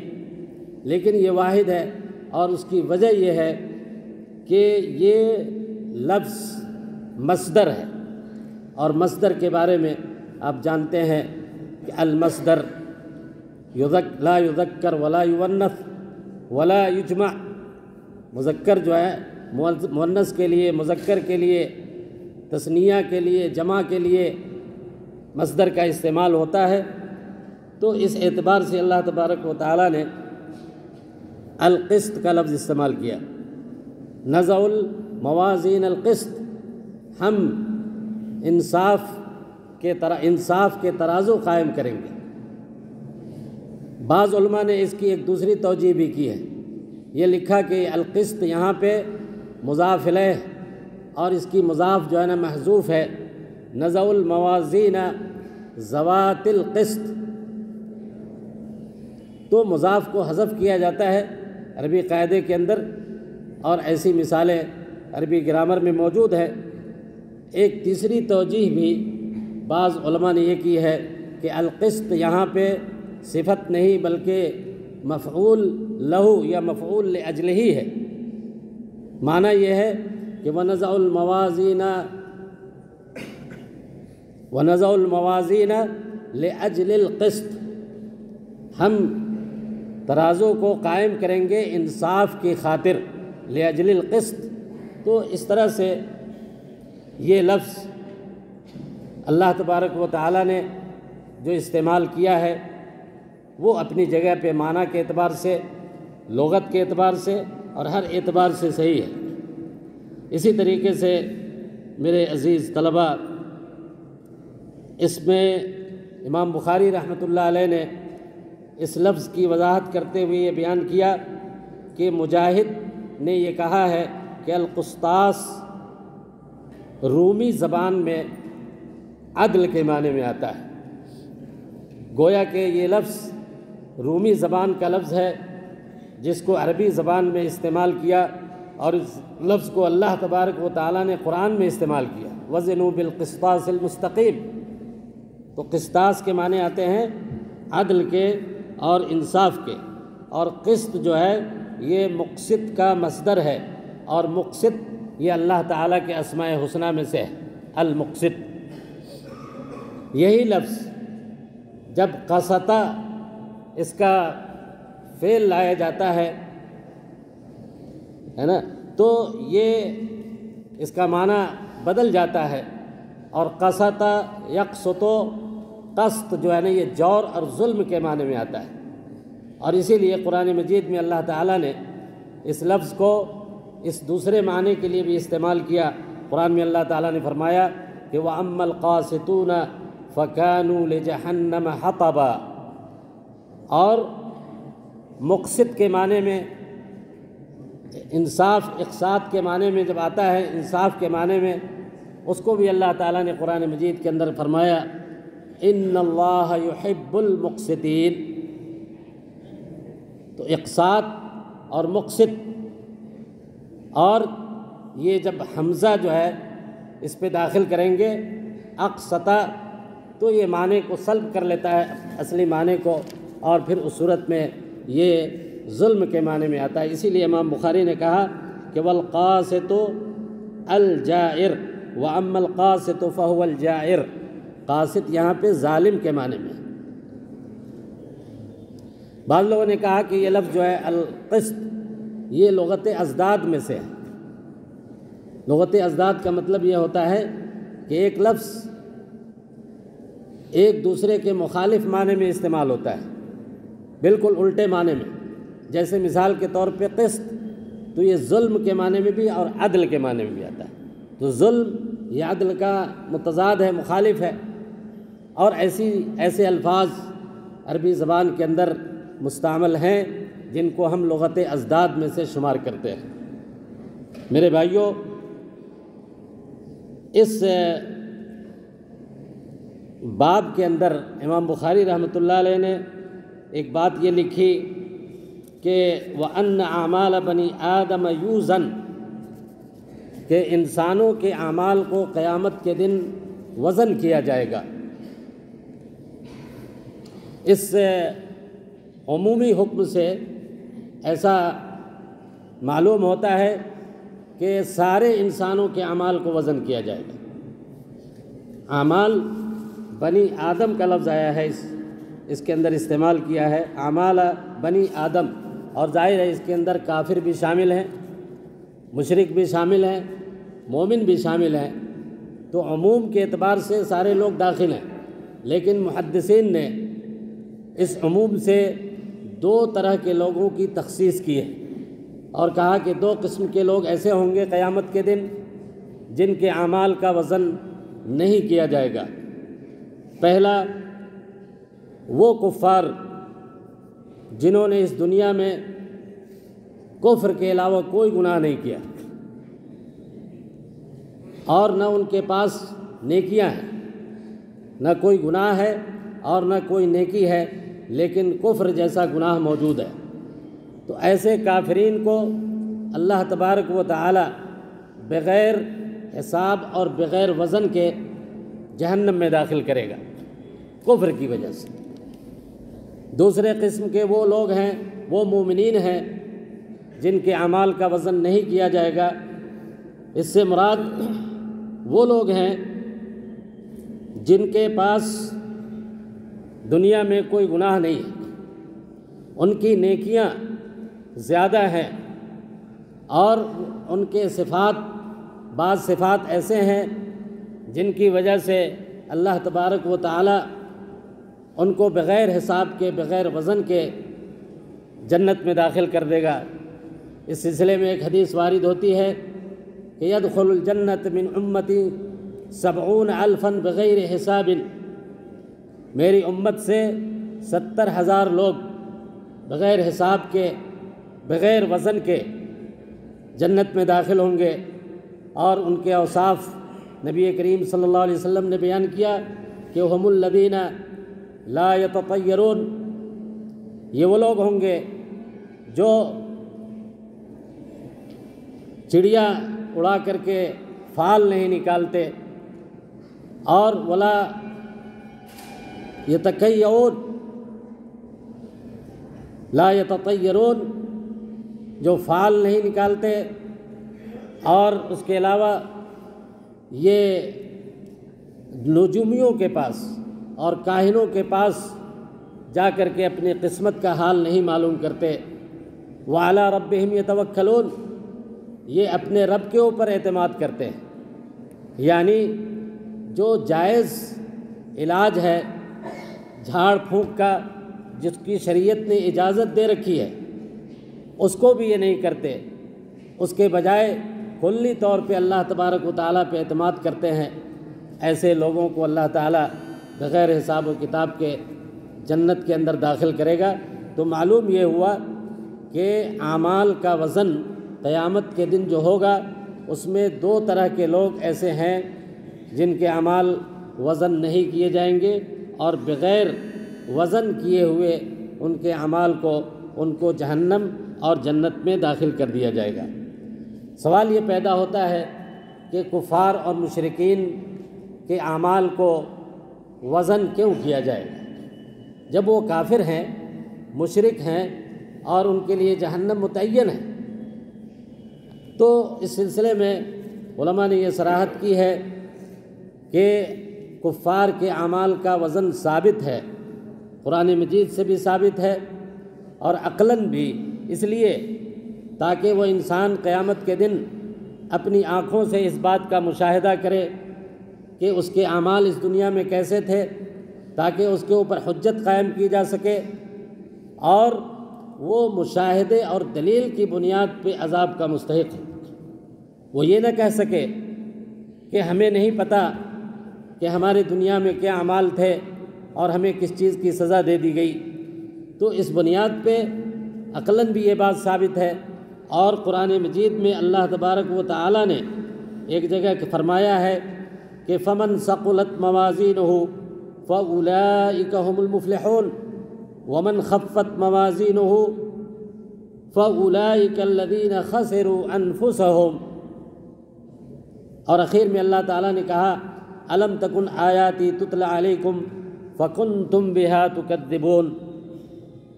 لیکن یہ واحد ہے، اور اس کی وجہ یہ ہے کہ یہ لفظ مصدر ہے، اور مصدر کے بارے میں آپ جانتے ہیں کہ المصدر لا یذکر ولا یونث ولا یجمع، مذکر جو ہے مؤنث کے لیے، مذکر کے لیے، تثنیہ کے لیے، جمع کے لیے مصدر کا استعمال ہوتا ہے۔ تو اس اعتبار سے اللہ تبارک و تعالیٰ نے القسط کا لفظ استعمال کیا، نضع الموازین القسط، ہم انصاف کے ترازو قائم کریں گے۔ بعض علماء نے اس کی ایک دوسری توجہ بھی کی ہے، یہ لکھا کہ القسط یہاں پہ مضاف الیہ، اور اس کی مضاف جو ہے نا محذوف ہے، نضع الموازین ذوات القسط، تو مضاف کو حذف کیا جاتا ہے عربی قاعدے کے اندر، اور ایسی مثالیں عربی گرامر میں موجود ہے۔ ایک تیسری توجہ بھی بعض علماء نے یہ کی ہے کہ القسط یہاں پہ صفت نہیں بلکہ مفعول لہو یا مفعول لاجلہ ہے۔ معنی یہ ہے کہ وَنَضَعُ الْمَوَازِينَ لِأَجْلِ الْقِسْطِ، ہم ترازو کو قائم کریں گے انصاف کی خاطر، لِأَجْلِ الْقِسْطِ۔ تو اس طرح سے یہ لفظ اللہ تبارک و تعالیٰ نے جو استعمال کیا ہے وہ اپنی جگہ پہ معنی کے اعتبار سے، لغت کے اعتبار سے اور ہر اعتبار سے صحیح ہے۔ اسی طریقے سے میرے عزیز طلبہ، اس میں امام بخاری رحمۃ اللہ علیہ نے اس لفظ کی وضاحت کرتے ہوئے یہ بیان کیا کہ مجاہد نے یہ کہا ہے کہ القسطاس رومی زبان میں عدل کے معنی میں آتا ہے۔ گویا کہ یہ لفظ رومی زبان کا لفظ ہے جس کو عربی زبان میں استعمال کیا، اور اس لفظ کو اللہ تبارک و تعالیٰ نے قرآن میں استعمال کیا، وزنوا بالقسطاس المستقیم۔ تو قسطاس کے معنی آتے ہیں عدل کے اور انصاف کے، اور قسط جو ہے یہ مقسط کا مصدر ہے، اور مقسط یہ اللہ تعالیٰ کے اسماء حسنہ میں سے ہے، المقسط۔ یہی لفظ جب قسطہ اس کا فعل لایا جاتا ہے نا، تو یہ اس کا معنی بدل جاتا ہے، اور قسطہ یقسطو، قسط جو ہے نا یہ جور اور ظلم کے معنی میں آتا ہے، اور اسی لیے قرآن مجید میں اللہ تعالیٰ نے اس لفظ کو اس دوسرے معنی کے لیے بھی استعمال کیا۔ قرآن میں اللہ تعالیٰ نے فرمایا کہ وَأَمَّا الْقَاسِطُونَ فَكَانُوا لِجَهَنَّمَ حَطَبًا، اور مقسط کے معنی میں انصاف، اقساط کے معنی میں جب آتا ہے انصاف کے معنی میں، اس کو بھی اللہ تعالیٰ نے قرآن مجید کے اندر فرمایا ان اللہ یحب المقسطین۔ تو اقساط اور مقسط، اور یہ جب حمزہ جو ہے اس پہ داخل کریں گے اقسطہ، تو یہ معنی کو سلب کر لیتا ہے اصلی معنی کو، اور پھر اس صورت میں یہ ظلم کے معنی میں آتا ہے۔ اسی لیے امام بخاری نے کہا کہ والقاسط الجائر واما القاسط فهو الجائر۔ قاسط یہاں پہ ظالم کے معنی میں۔ بعض لوگوں نے کہا کہ یہ لفظ جو ہے القسط یہ لغت ازداد میں سے ہے۔ لغت ازداد کا مطلب یہ ہوتا ہے کہ ایک لفظ ایک دوسرے کے مخالف معنی میں استعمال ہوتا ہے، بالکل الٹے معنی میں۔ جیسے مثال کے طور پہ قسط، تو یہ ظلم کے معنی میں بھی اور عدل کے معنی میں بھی آتا ہے۔ تو ظلم یہ عدل کا متضاد ہے، مخالف ہے، اور ایسے الفاظ عربی زبان کے اندر مستعمل ہیں جن کو ہم لغت ازداد میں سے شمار کرتے ہیں۔ میرے بھائیوں، اس باب کے اندر امام بخاری رحمۃ اللہ علیہ نے ایک بات یہ لکھی کہ وَأَنَّ أَعْمَالَ بَنِي آدَمَ يُوزَنُ، کہ انسانوں کے اعمال کو قیامت کے دن وزن کیا جائے گا۔ اس عمومی حکم سے ایسا معلوم ہوتا ہے کہ سارے انسانوں کے اعمال کو وزن کیا جائے گا۔ اعمال بنی آدم کا لفظ آیا ہے، اس کے اندر استعمال کیا ہے اعمال بنی آدم، اور ظاہر ہے اس کے اندر کافر بھی شامل ہیں، مشرک بھی شامل ہیں، مومن بھی شامل ہیں، تو عموم کے اعتبار سے سارے لوگ داخل ہیں۔ لیکن محدثین نے اس عموم سے دو طرح کے لوگوں کی تخصیص کی ہے، اور کہا کہ دو قسم کے لوگ ایسے ہوں گے قیامت کے دن جن کے اعمال کا وزن نہیں کیا جائے گا۔ پہلا، وہ کفار جنہوں نے اس دنیا میں کفر کے علاوہ کوئی گناہ نہیں کیا، اور نہ ان کے پاس نیکیاں ہیں، نہ کوئی گناہ ہے اور نہ کوئی نیکی ہے، لیکن کفر جیسا گناہ موجود ہے۔ تو ایسے کافرین کو اللہ تبارک و تعالی بغیر حساب اور بغیر وزن کے جہنم میں داخل کرے گا کفر کی وجہ سے۔ دوسرے قسم کے وہ لوگ ہیں، وہ مومنین ہیں جن کے اعمال کا وزن نہیں کیا جائے گا۔ اس سے مراد وہ لوگ ہیں جن کے پاس دنیا میں کوئی گناہ نہیں ہے، ان کی نیکیاں زیادہ ہیں، اور ان کے بعض صفات ایسے ہیں جن کی وجہ سے اللہ تبارک و تعالی ان کو بغیر حساب کے، بغیر وزن کے جنت میں داخل کر دے گا۔ اس سلسلے میں ایک حدیث وارد ہوتی ہے کہ يدخل الجنت من امتی 70,000 بغیر حساب، میری امت سے 70,000 لوگ بغیر حساب کے، بغیر وزن کے جنت میں داخل ہوں گے، اور ان کے اوصاف نبی کریم صلی اللہ علیہ وسلم نے بیان کیا کہ ہم الذین لا یتطیرون، یہ وہ لوگ ہوں گے جو چڑیا اڑا کر کے فال نہیں نکالتے، اور ولا یتکیون، لا یتطیرون، جو فال نہیں نکالتے، اور اس کے علاوہ یہ نجومیوں کے پاس اور کاہنوں کے پاس جا کر کے اپنی قسمت کا حال نہیں معلوم کرتے۔ وعلی ربہم یتوکلون، یہ اپنے رب کے اوپر اعتماد کرتے ہیں، یعنی جو جائز علاج ہے جھاڑ پھونک کا، جس کی شریعت نے اجازت دے رکھی ہے، اس کو بھی یہ نہیں کرتے، اس کے بجائے کلی طور پہ اللہ تبارک و تعالیٰ پہ اعتماد کرتے ہیں۔ ایسے لوگوں کو اللہ تعالیٰ بغیر حساب و کتاب کے جنت کے اندر داخل کرے گا۔ تو معلوم یہ ہوا کہ اعمال کا وزن قیامت کے دن جو ہوگا، اس میں دو طرح کے لوگ ایسے ہیں جن کے اعمال وزن نہیں کیے جائیں گے، اور بغیر وزن کیے ہوئے ان کے اعمال کو، ان کو جہنم اور جنت میں داخل کر دیا جائے گا۔ سوال یہ پیدا ہوتا ہے کہ کفار اور مشرکین کے اعمال کو وزن کیوں کیا جائے گا جب وہ کافر ہیں، مشرک ہیں، اور ان کے لیے جہنم متعین ہے؟ تو اس سلسلے میں علماء نے یہ صراحت کی ہے کہ کفار کے اعمال کا وزن ثابت ہے، قرآن مجید سے بھی ثابت ہے، اور عقلاً بھی، اس لیے تاکہ وہ انسان قیامت کے دن اپنی آنکھوں سے اس بات کا مشاہدہ کرے کہ اس کے اعمال اس دنیا میں کیسے تھے، تاکہ اس کے اوپر حجت قائم کی جا سکے، اور وہ مشاہدے اور دلیل کی بنیاد پہ عذاب کا مستحق ہے۔ وہ یہ نہ کہہ سکے کہ ہمیں نہیں پتہ کہ ہماری دنیا میں کیا اعمال تھے اور ہمیں کس چیز کی سزا دے دی گئی۔ تو اس بنیاد پہ عقلاً بھی یہ بات ثابت ہے، اور قرآن مجید میں اللہ تبارک و تعالیٰ نے ایک جگہ فرمایا ہے کہ فمن ثقلت موازینہ فاولئک هم المفلحون ومن خفت موازینہ فاولئک الذین خسروا انفسهم، اور اخیر میں اللہ تعالیٰ نے کہا الم تکن آیاتی تتلی علیکم فکنتم بہا تکذبون۔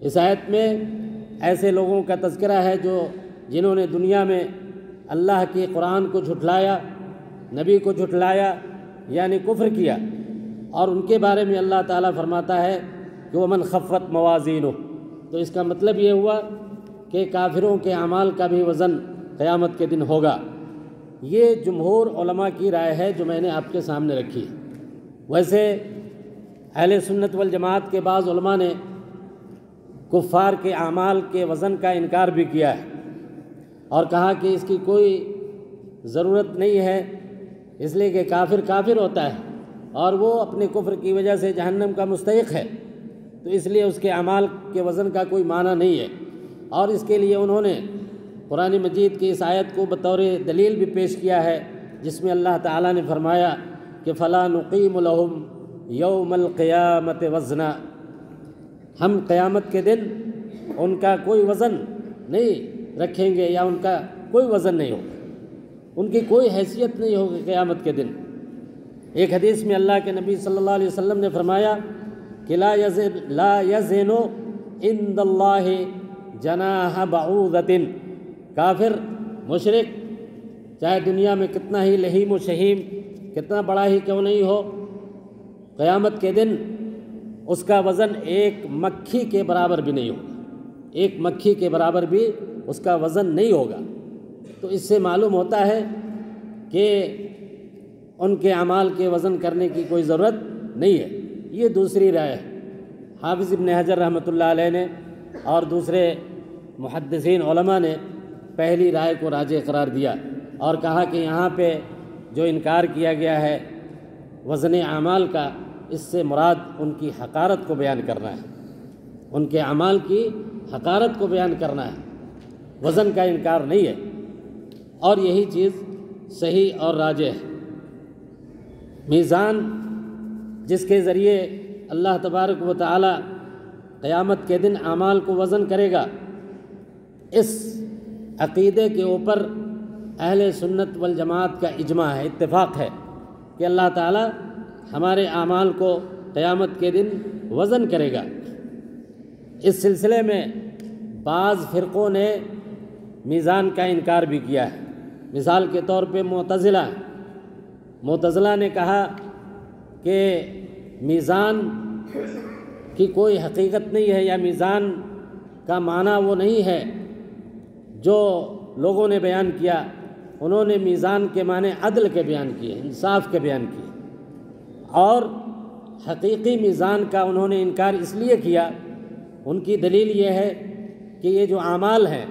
اس آیت میں ایسے لوگوں کا تذکرہ ہے جنہوں نے دنیا میں اللہ کی قرآن کو جھٹلایا، نبی کو جھٹلایا، یعنی کفر کیا، اور ان کے بارے میں اللہ تعالیٰ فرماتا ہے کہ ومن خفت موازینہ۔ تو اس کا مطلب یہ ہوا کہ کافروں کے اعمال کا بھی وزن قیامت کے دن ہوگا۔ یہ جمہور علماء کی رائے ہے جو میں نے آپ کے سامنے رکھی ہے۔ ویسے اہل سنت والجماعت کے بعض علماء نے کفار کے اعمال کے وزن کا انکار بھی کیا ہے، اور کہا کہ اس کی کوئی ضرورت نہیں ہے، اس لیے کہ کافر کافر ہوتا ہے اور وہ اپنے کفر کی وجہ سے جہنم کا مستحق ہے، تو اس لیے اس کے اعمال کے وزن کا کوئی معنی نہیں ہے۔ اور اس کے لیے انہوں نے قرآن مجید کی اس آیت کو بطور دلیل بھی پیش کیا ہے، جس میں اللہ تعالیٰ نے فرمایا کہ فَلَا نُقِيمُ لَهُمْ يَوْمَ الْقِيَامَةِ وَزْنًا، ہم قیامت کے دن ان کا کوئی وزن نہیں رکھیں گے، یا ان کا کوئی وزن نہیں ہوگا، ان کی کوئی حیثیت نہیں ہوگی قیامت کے دن۔ ایک حدیث میں اللہ کے نبی صلی اللہ علیہ وسلم نے فرمایا کہ لا یزن عند اللہ جناح بعوضۃ، کافر مشرک چاہے دنیا میں کتنا ہی لہیم و شہیم، کتنا بڑا ہی کیوں نہیں ہو، قیامت کے دن اس کا وزن ایک مکھی کے برابر بھی نہیں ہوگا، ایک مکھی کے برابر بھی اس کا وزن نہیں ہوگا۔ تو اس سے معلوم ہوتا ہے کہ ان کے اعمال کے وزن کرنے کی کوئی ضرورت نہیں ہے۔ یہ دوسری رائے ہے۔ حافظ ابن حجر رحمۃ اللہ علیہ نے اور دوسرے محدثین علماء نے پہلی رائے کو راجح قرار دیا، اور کہا کہ یہاں پہ جو انکار کیا گیا ہے وزن اعمال کا، اس سے مراد ان کی حقارت کو بیان کرنا ہے، ان کے اعمال کی حقارت کو بیان کرنا ہے، وزن کا انکار نہیں ہے، اور یہی چیز صحیح اور راجح ہے۔ میزان جس کے ذریعے اللہ تبارک و تعالی قیامت کے دن اعمال کو وزن کرے گا، اس عقیدے کے اوپر اہل سنت والجماعت کا اجماع ہے، اتفاق ہے کہ اللہ تعالی ہمارے اعمال کو قیامت کے دن وزن کرے گا۔ اس سلسلے میں بعض فرقوں نے میزان کا انکار بھی کیا ہے۔ مثال کے طور پہ معتزلہ نے کہا کہ میزان کی کوئی حقیقت نہیں ہے، یا میزان کا معنی وہ نہیں ہے جو لوگوں نے بیان کیا۔ انہوں نے میزان کے معنی عدل کے بیان کیے، انصاف کے بیان کیے، اور حقیقی میزان کا انہوں نے انکار اس لیے کیا، ان کی دلیل یہ ہے کہ یہ جو اعمال ہیں،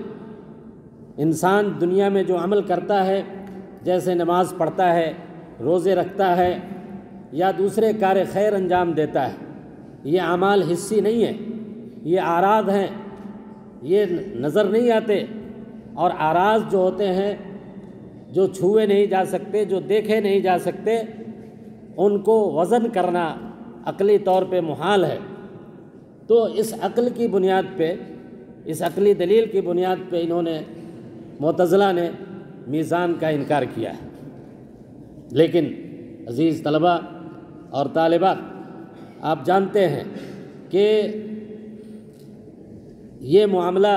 انسان دنیا میں جو عمل کرتا ہے، جیسے نماز پڑھتا ہے، روزے رکھتا ہے، یا دوسرے کار خیر انجام دیتا ہے، یہ اعمال حسی نہیں ہیں، یہ اعراض ہیں، یہ نظر نہیں آتے، اور اعراض جو ہوتے ہیں، جو چھوئے نہیں جا سکتے، جو دیکھے نہیں جا سکتے، ان کو وزن کرنا عقلی طور پہ محال ہے۔ تو اس عقل کی بنیاد پہ، اس عقلی دلیل کی بنیاد پہ انہوں نے، معتزلہ نے، میزان کا انکار کیا ہے۔ لیکن عزیز طلبہ اور طالبات، آپ جانتے ہیں کہ یہ معاملہ،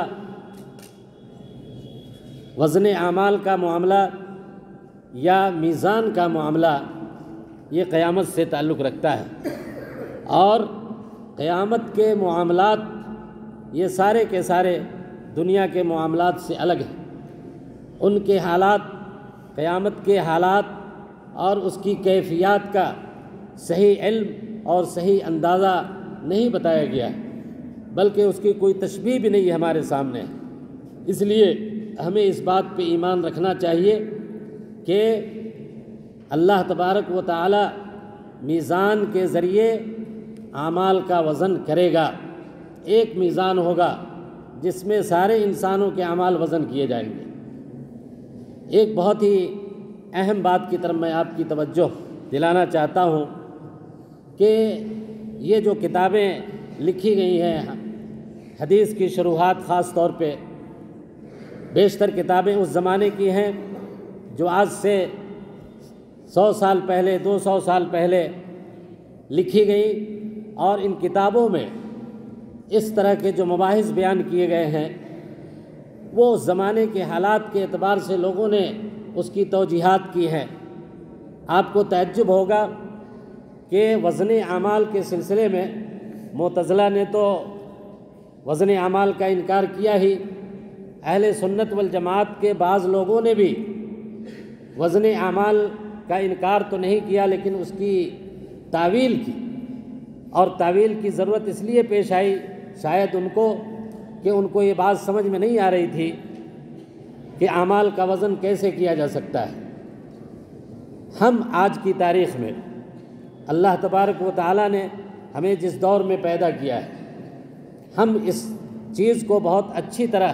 وزن اعمال کا معاملہ یا میزان کا معاملہ، یہ قیامت سے تعلق رکھتا ہے، اور قیامت کے معاملات یہ سارے کے سارے دنیا کے معاملات سے الگ ہیں۔ ان کے حالات، قیامت کے حالات اور اس کی کیفیات کا صحیح علم اور صحیح اندازہ نہیں بتایا گیا، بلکہ اس کی کوئی تشبیہ بھی نہیں ہے ہمارے سامنے۔ اس لیے ہمیں اس بات پہ ایمان رکھنا چاہیے کہ اللہ تبارک و تعالی میزان کے ذریعے اعمال کا وزن کرے گا۔ ایک میزان ہوگا جس میں سارے انسانوں کے اعمال وزن کیے جائیں گے۔ ایک بہت ہی اہم بات کی طرف میں آپ کی توجہ دلانا چاہتا ہوں کہ یہ جو کتابیں لکھی گئی ہیں حدیث کی شروحات، خاص طور پہ بیشتر کتابیں اس زمانے کی ہیں جو آج سے 100 سال پہلے، 200 سال پہلے لکھی گئی، اور ان کتابوں میں اس طرح کے جو مباحث بیان کیے گئے ہیں، وہ اس زمانے کے حالات کے اعتبار سے لوگوں نے اس کی توجیحات کی ہیں۔ آپ کو تعجب ہوگا کہ وزن اعمال کے سلسلے میں معتزلہ نے تو وزن اعمال کا انکار کیا ہی، اہل سنت والجماعت کے بعض لوگوں نے بھی وزن اعمال کا انکار تو نہیں کیا، لیکن اس کی تعویل کی، اور تعویل کی ضرورت اس لیے پیش آئی شاید ان کو کہ ان کو یہ بات سمجھ میں نہیں آ رہی تھی کہ اعمال کا وزن کیسے کیا جا سکتا ہے۔ ہم آج کی تاریخ میں اللہ تبارک و تعالی نے ہمیں جس دور میں پیدا کیا ہے، ہم اس چیز کو بہت اچھی طرح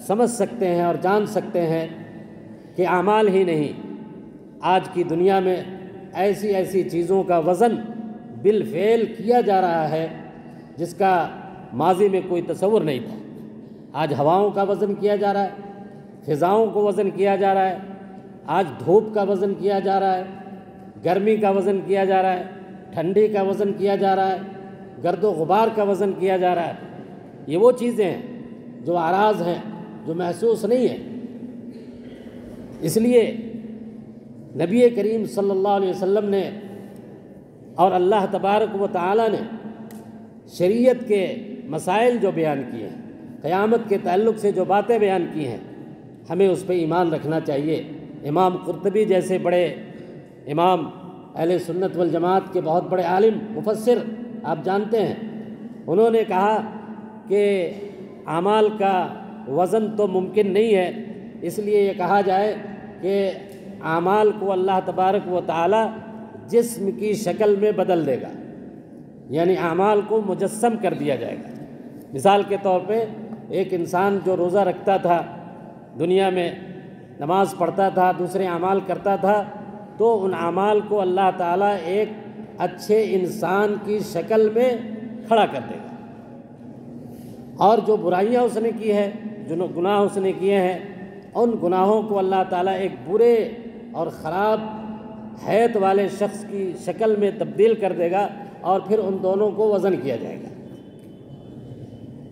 سمجھ سکتے ہیں اور جان سکتے ہیں کہ اعمال ہی نہیں، آج کی دنیا میں ایسی ایسی چیزوں کا وزن بالفعل کیا جا رہا ہے جس کا ماضی میں کوئی تصور نہیں تھا۔ آج ہواؤں کا وزن کیا جا رہا ہے، فضاؤں کو وزن کیا جا رہا ہے، آج دھوپ کا وزن کیا جا رہا ہے، گرمی کا وزن کیا جا رہا ہے، ٹھنڈی کا وزن کیا جا رہا ہے، گرد و غبار کا وزن کیا جا رہا ہے۔ یہ وہ چیزیں ہیں جو اعراض ہیں، جو محسوس نہیں ہیں۔ اس لیے نبی کریم صلی اللہ علیہ وسلم نے اور اللہ تبارک و تعالی نے شریعت کے مسائل جو بیان کیے ہیں، قیامت کے تعلق سے جو باتیں بیان کی ہیں، ہمیں اس پہ ایمان رکھنا چاہیے۔ امام قرطبی جیسے بڑے امام اہل سنت والجماعت کے بہت بڑے عالم مفسر آپ جانتے ہیں، انہوں نے کہا کہ اعمال کا وزن تو ممکن نہیں ہے، اس لیے یہ کہا جائے کہ اعمال کو اللہ تبارک و تعالی جسم کی شکل میں بدل دے گا، یعنی اعمال کو مجسم کر دیا جائے گا۔ مثال کے طور پہ ایک انسان جو روزہ رکھتا تھا، دنیا میں نماز پڑھتا تھا، دوسرے اعمال کرتا تھا، تو ان اعمال کو اللہ تعالیٰ ایک اچھے انسان کی شکل میں کھڑا کر دے گا، اور جو برائیاں اس نے کی ہے، جو گناہ اس نے کیے ہیں، ان گناہوں کو اللہ تعالیٰ ایک برے اور خراب حیت والے شخص کی شکل میں تبدیل کر دے گا، اور پھر ان دونوں کو وزن کیا جائے گا۔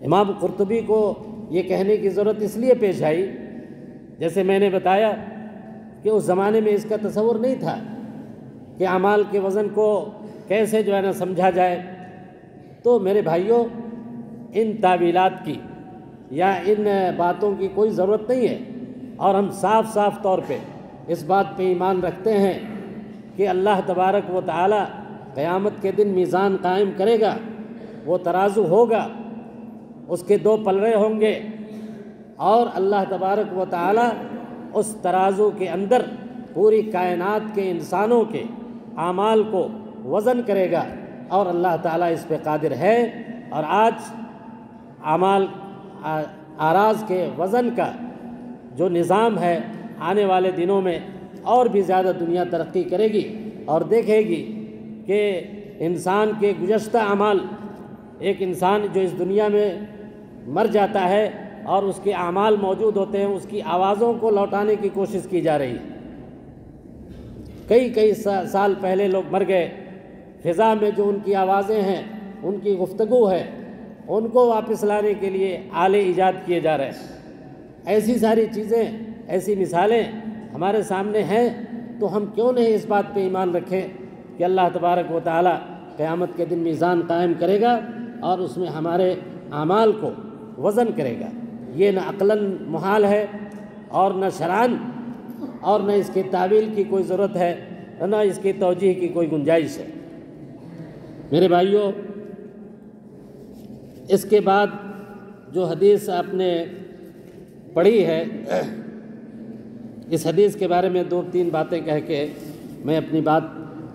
امام قرطبی کو یہ کہنے کی ضرورت اس لیے پیش آئی، جیسے میں نے بتایا کہ اس زمانے میں اس کا تصور نہیں تھا کہ اعمال کے وزن کو کیسے جو ہے نا سمجھا جائے۔ تو میرے بھائیوں، ان تعویلات کی یا ان باتوں کی کوئی ضرورت نہیں ہے، اور ہم صاف صاف طور پہ اس بات پہ ایمان رکھتے ہیں کہ اللہ تبارک و تعالی قیامت کے دن میزان قائم کرے گا، وہ ترازو ہوگا، اس کے دو پلڑے ہوں گے، اور اللہ تبارک و تعالی اس ترازو کے اندر پوری کائنات کے انسانوں کے اعمال کو وزن کرے گا، اور اللہ تعالیٰ اس پہ قادر ہے۔ اور آج اعمال اعراض کے وزن کا جو نظام ہے، آنے والے دنوں میں اور بھی زیادہ دنیا ترقی کرے گی اور دیکھے گی کہ انسان کے گزشتہ اعمال، ایک انسان جو اس دنیا میں مر جاتا ہے اور اس کے اعمال موجود ہوتے ہیں، اس کی آوازوں کو لوٹانے کی کوشش کی جا رہی ہے۔ کئی سال پہلے لوگ مر گئے، فضا میں جو ان کی آوازیں ہیں، ان کی گفتگو ہے، ان کو واپس لانے کے لیے آلے ایجاد کیے جا رہے ہیں۔ ایسی ساری چیزیں، ایسی مثالیں ہمارے سامنے ہیں، تو ہم کیوں نہیں اس بات پہ ایمان رکھیں کہ اللہ تبارک و تعالیٰ قیامت کے دن میزان قائم کرے گا اور اس میں ہمارے اعمال کو وزن کرے گا۔ یہ نہ عقلاً محال ہے، اور نہ شرعاً، اور نہ اس کے تعویل کی کوئی ضرورت ہے، نہ اس کی توجیہ کی کوئی گنجائش ہے۔ میرے بھائیوں، اس کے بعد جو حدیث آپ نے پڑھی ہے، اس حدیث کے بارے میں 2-3 باتیں کہہ کے میں اپنی بات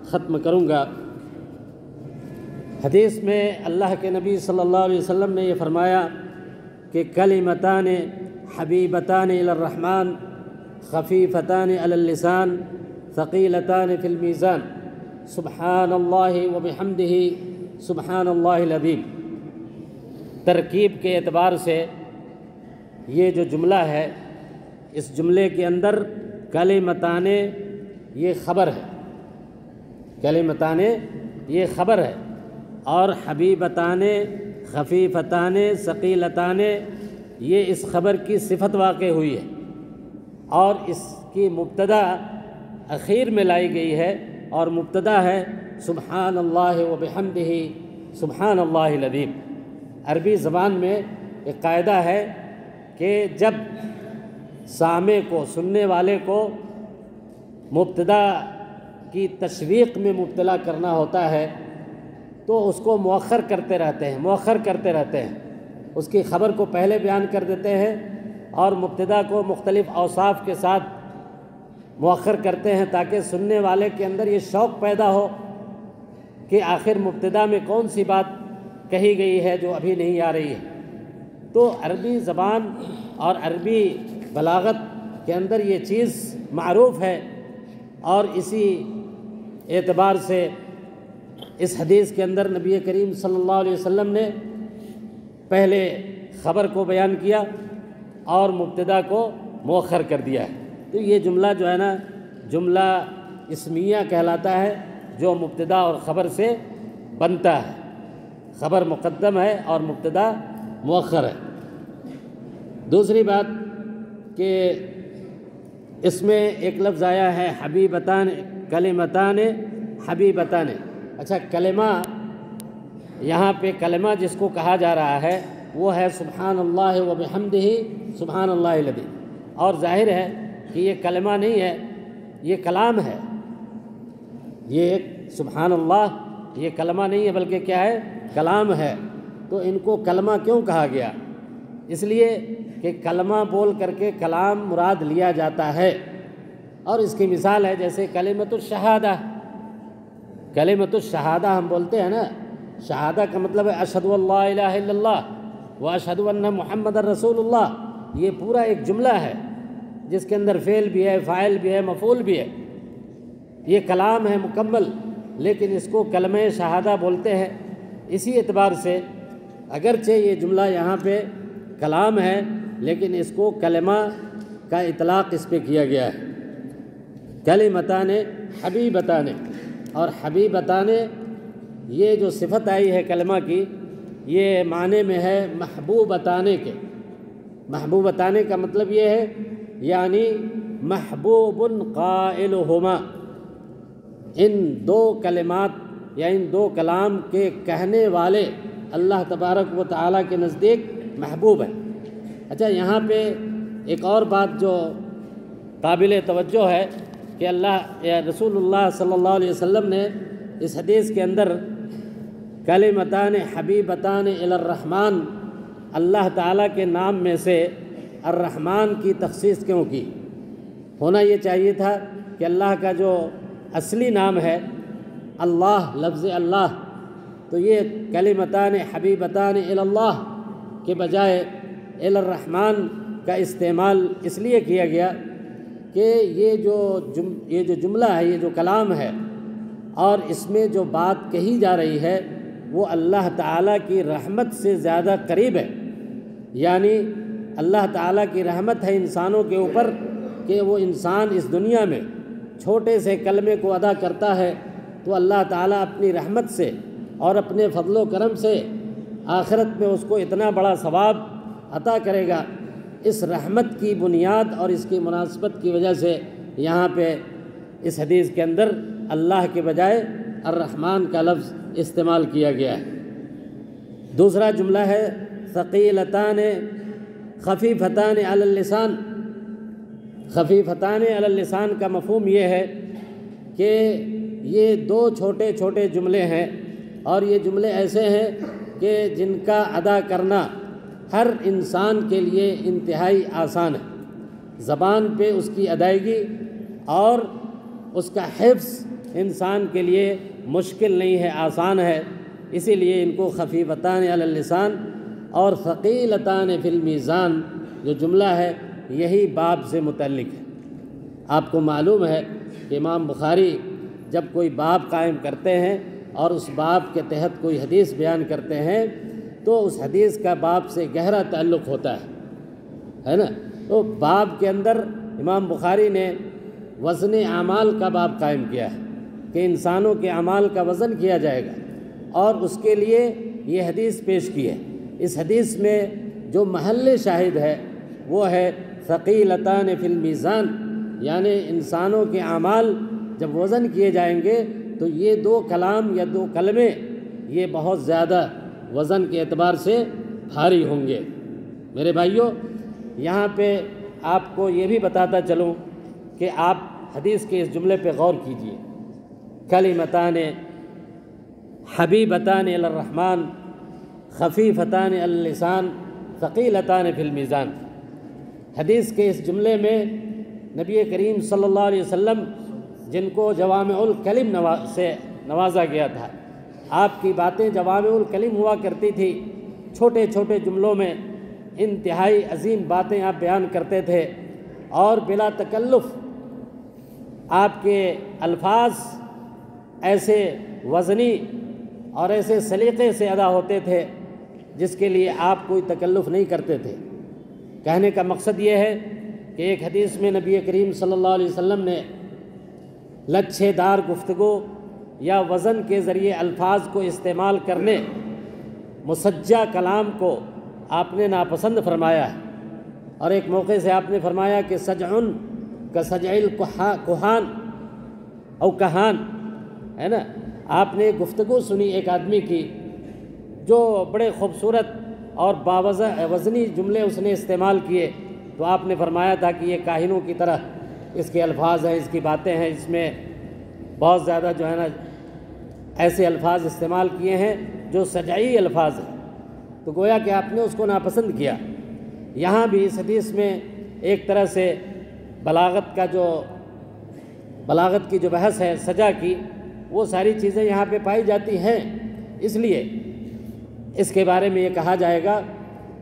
ختم کروں گا۔ حدیث میں اللہ کے نبی صلی اللہ علیہ وسلم نے یہ فرمایا کہ کلمتان حبیبتان الی الرحمن خفیفتان علی اللسان ثقیلتان فی المیزان سبحان اللہ وبحمدہ سبحان اللہ العظیم۔ ترکیب کے اعتبار سے یہ جو جملہ ہے، اس جملے کے اندر کلمتان یہ خبر ہے، کلمتان یہ خبر ہے، اور حبیبتان خفیفتان ثقیلتان یہ اس خبر کی صفت واقع ہوئی ہے، اور اس کی مبتدا اخیر میں لائی گئی ہے، اور مبتدا ہے سبحان اللہ وبحمدہ سبحان اللہ العظیم۔ عربی زبان میں ایک قاعدہ ہے کہ جب سامع کو، سننے والے کو مبتدا کی تشویق میں مبتلا کرنا ہوتا ہے تو اس کو مؤخر کرتے رہتے ہیں، اس کی خبر کو پہلے بیان کر دیتے ہیں، اور مبتدا کو مختلف اوصاف کے ساتھ مؤخر کرتے ہیں، تاکہ سننے والے کے اندر یہ شوق پیدا ہو کہ آخر مبتدا میں کون سی بات کہی گئی ہے جو ابھی نہیں آ رہی ہے۔ تو عربی زبان اور عربی بلاغت کے اندر یہ چیز معروف ہے، اور اسی اعتبار سے اس حدیث کے اندر نبی کریم صلی اللہ علیہ وسلم نے پہلے خبر کو بیان کیا اور مبتدا کو مؤخر کر دیا ہے۔ تو یہ جملہ جو ہے نا، جملہ اسمیہ کہلاتا ہے، جو مبتدا اور خبر سے بنتا ہے۔ خبر مقدم ہے اور مبتدا مؤخر ہے۔ دوسری بات کہ اس میں ایک لفظ آیا ہے حبیبتان، کلمتان حبیبتان۔ اچھا، کلمہ، یہاں پہ کلمہ جس کو کہا جا رہا ہے وہ ہے سبحان اللہ وبحمدہ سبحان اللہ العظیم، اور ظاہر ہے کہ یہ کلمہ نہیں ہے، یہ کلام ہے۔ یہ ایک سبحان اللہ، یہ کلمہ نہیں ہے بلکہ کیا ہے؟ کلام ہے۔ تو ان کو کلمہ کیوں کہا گیا؟ اس لیے کہ کلمہ بول کر کے کلام مراد لیا جاتا ہے، اور اس کی مثال ہے جیسے کلمۃ الشہادہ۔ کلمۃ الشہادہ ہم بولتے ہیں نا، شہادہ کا مطلب ہے اشہد ان لا الہ الا اللہ، واشہد ان محمد رسول اللہ، یہ پورا ایک جملہ ہے جس کے اندر فعل بھی ہے، فاعل بھی ہے، مفعول بھی ہے، یہ کلام ہے مکمل، لیکن اس کو کلمہ شہادہ بولتے ہیں۔ اسی اعتبار سے اگرچہ یہ جملہ یہاں پہ کلام ہے، لیکن اس کو کلمہ کا اطلاق اس پہ کیا گیا ہے۔ کلمتان حبیبتان، اور حبیبتان یہ جو صفت آئی ہے کلمہ کی، یہ معنی میں ہے محبوبتان کے۔ محبوبتان کا مطلب یہ ہے یعنی محبوب قائلہما، ان دو کلمات یا ان دو کلام کے کہنے والے اللہ تبارک و تعالیٰ کے نزدیک محبوب ہیں۔ اچھا، یہاں پہ ایک اور بات جو قابل توجہ ہے کہ اللہ یا رسول اللہ صلی اللہ علیہ وسلم نے اس حدیث کے اندر کلمتان حبیبتان الی الرحمن، اللہ تعالیٰ کے نام میں سے الرحمن کی تخصیص کیوں کی؟ ہونا یہ چاہیے تھا کہ اللہ کا جو اصلی نام ہے اللہ، لفظ اللہ، تو یہ کلمتان حبیبتان الی اللہ کے بجائے الی الرحمن کا استعمال اس لیے کیا گیا کہ یہ جو جملہ ہے، یہ جو کلام ہے، اور اس میں جو بات کہی جا رہی ہے وہ اللہ تعالیٰ کی رحمت سے زیادہ قریب ہے۔ یعنی اللہ تعالیٰ کی رحمت ہے انسانوں کے اوپر کہ وہ انسان اس دنیا میں چھوٹے سے کلمے کو ادا کرتا ہے تو اللہ تعالیٰ اپنی رحمت سے اور اپنے فضل و کرم سے آخرت میں اس کو اتنا بڑا ثواب عطا کرے گا۔ اس رحمت کی بنیاد اور اس کی مناسبت کی وجہ سے یہاں پہ اس حدیث کے اندر اللہ کے بجائے الرحمن کا لفظ استعمال کیا گیا ہے۔ دوسرا جملہ ہے ثقیلتان خفیفتان علی اللسان۔ خفیفتان علی اللسان کا مفہوم یہ ہے کہ یہ دو چھوٹے چھوٹے جملے ہیں، اور یہ جملے ایسے ہیں کہ جن کا ادا کرنا ہر انسان کے لیے انتہائی آسان ہے۔ زبان پہ اس کی ادائیگی اور اس کا حفظ انسان کے لیے مشکل نہیں ہے، آسان ہے، اسی لیے ان کو خفیفتان علی اللسان اور ثقیلتان فی المیزان جو جملہ ہے یہی باب سے متعلق ہے۔ آپ کو معلوم ہے کہ امام بخاری جب کوئی باب قائم کرتے ہیں اور اس باب کے تحت کوئی حدیث بیان کرتے ہیں تو اس حدیث کا باب سے گہرا تعلق ہوتا ہے نا۔ تو باب کے اندر امام بخاری نے وزن اعمال کا باب قائم کیا ہے کہ انسانوں کے اعمال کا وزن کیا جائے گا، اور اس کے لیے یہ حدیث پیش کی ہے۔ اس حدیث میں جو محل شاہد ہے وہ ہے ثقیلتان فی المیزان، یعنی انسانوں کے اعمال جب وزن کیے جائیں گے تو یہ دو کلام یا دو کلمے یہ بہت زیادہ وزن کے اعتبار سے بھاری ہوں گے۔ میرے بھائیوں، یہاں پہ آپ کو یہ بھی بتاتا چلوں کہ آپ حدیث کے اس جملے پہ غور کیجئے، کلمتان حبیبتان الی الرحمن خفیفتان علی اللسان ثقیلتان فی المیزان۔ حدیث کے اس جملے میں نبی کریم صلی اللہ علیہ وسلم جن کو جوامع الکلم سے نوازا گیا تھا، آپ کی باتیں جوامع الکلم ہوا کرتی تھی، چھوٹے چھوٹے جملوں میں انتہائی عظیم باتیں آپ بیان کرتے تھے، اور بلا تکلف آپ کے الفاظ ایسے وزنی اور ایسے سلیقے سے ادا ہوتے تھے جس کے لیے آپ کوئی تکلف نہیں کرتے تھے۔ کہنے کا مقصد یہ ہے کہ ایک حدیث میں نبی کریم صلی اللہ علیہ وسلم نے لچھے دار گفتگو یا وزن کے ذریعے الفاظ کو استعمال کرنے، مسجع کلام کو آپ نے ناپسند فرمایا ہے، اور ایک موقع سے آپ نے فرمایا کہ سجعن کا سجع الکہان او کہان، ہے نا۔ آپ نے گفتگو سنی ایک آدمی کی جو بڑے خوبصورت اور وزنی جملے اس نے استعمال کیے، تو آپ نے فرمایا تھا کہ یہ کاہنوں کی طرح اس کے الفاظ ہیں، اس کی باتیں ہیں، اس میں بہت زیادہ جو ہے نا ایسے الفاظ استعمال کیے ہیں جو سجعی الفاظ ہیں، تو گویا کہ آپ نے اس کو ناپسند کیا۔ یہاں بھی اس حدیث میں ایک طرح سے بلاغت کی جو بحث ہے سجا کی، وہ ساری چیزیں یہاں پہ پائی جاتی ہیں، اس لیے اس کے بارے میں یہ کہا جائے گا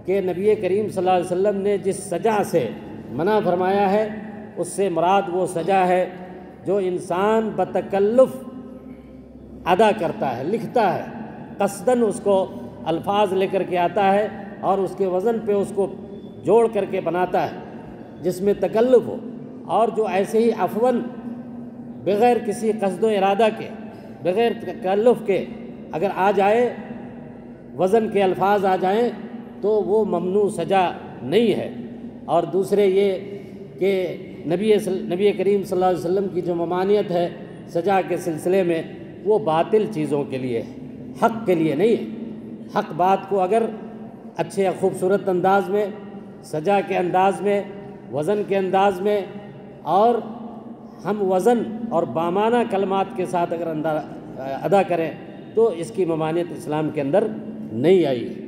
کہ نبی کریم صلی اللہ علیہ وسلم نے جس سزا سے منع فرمایا ہے اس سے مراد وہ سزا ہے جو انسان بتکلف ادا کرتا ہے، لکھتا ہے، قصداً اس کو الفاظ لے کر کے آتا ہے اور اس کے وزن پہ اس کو جوڑ کر کے بناتا ہے جس میں تکلف ہو، اور جو ایسے ہی عفواً بغیر کسی قصد و ارادہ کے، بغیر تکلف کے اگر آ جائے، وزن کے الفاظ آ جائیں تو وہ ممنوع سزا نہیں ہے۔ اور دوسرے یہ کہ نبی کریم صلی اللہ علیہ وسلم کی جو ممانعت ہے سزا کے سلسلے میں، وہ باطل چیزوں کے لیے ہے، حق کے لیے نہیں ہے۔ حق بات کو اگر اچھے خوبصورت انداز میں، سزا کے انداز میں، وزن کے انداز میں اور ہم وزن اور بامانہ کلمات کے ساتھ اگر ادا کریں تو اس کی ممانعت اسلام کے اندر نہیں آئی ہے۔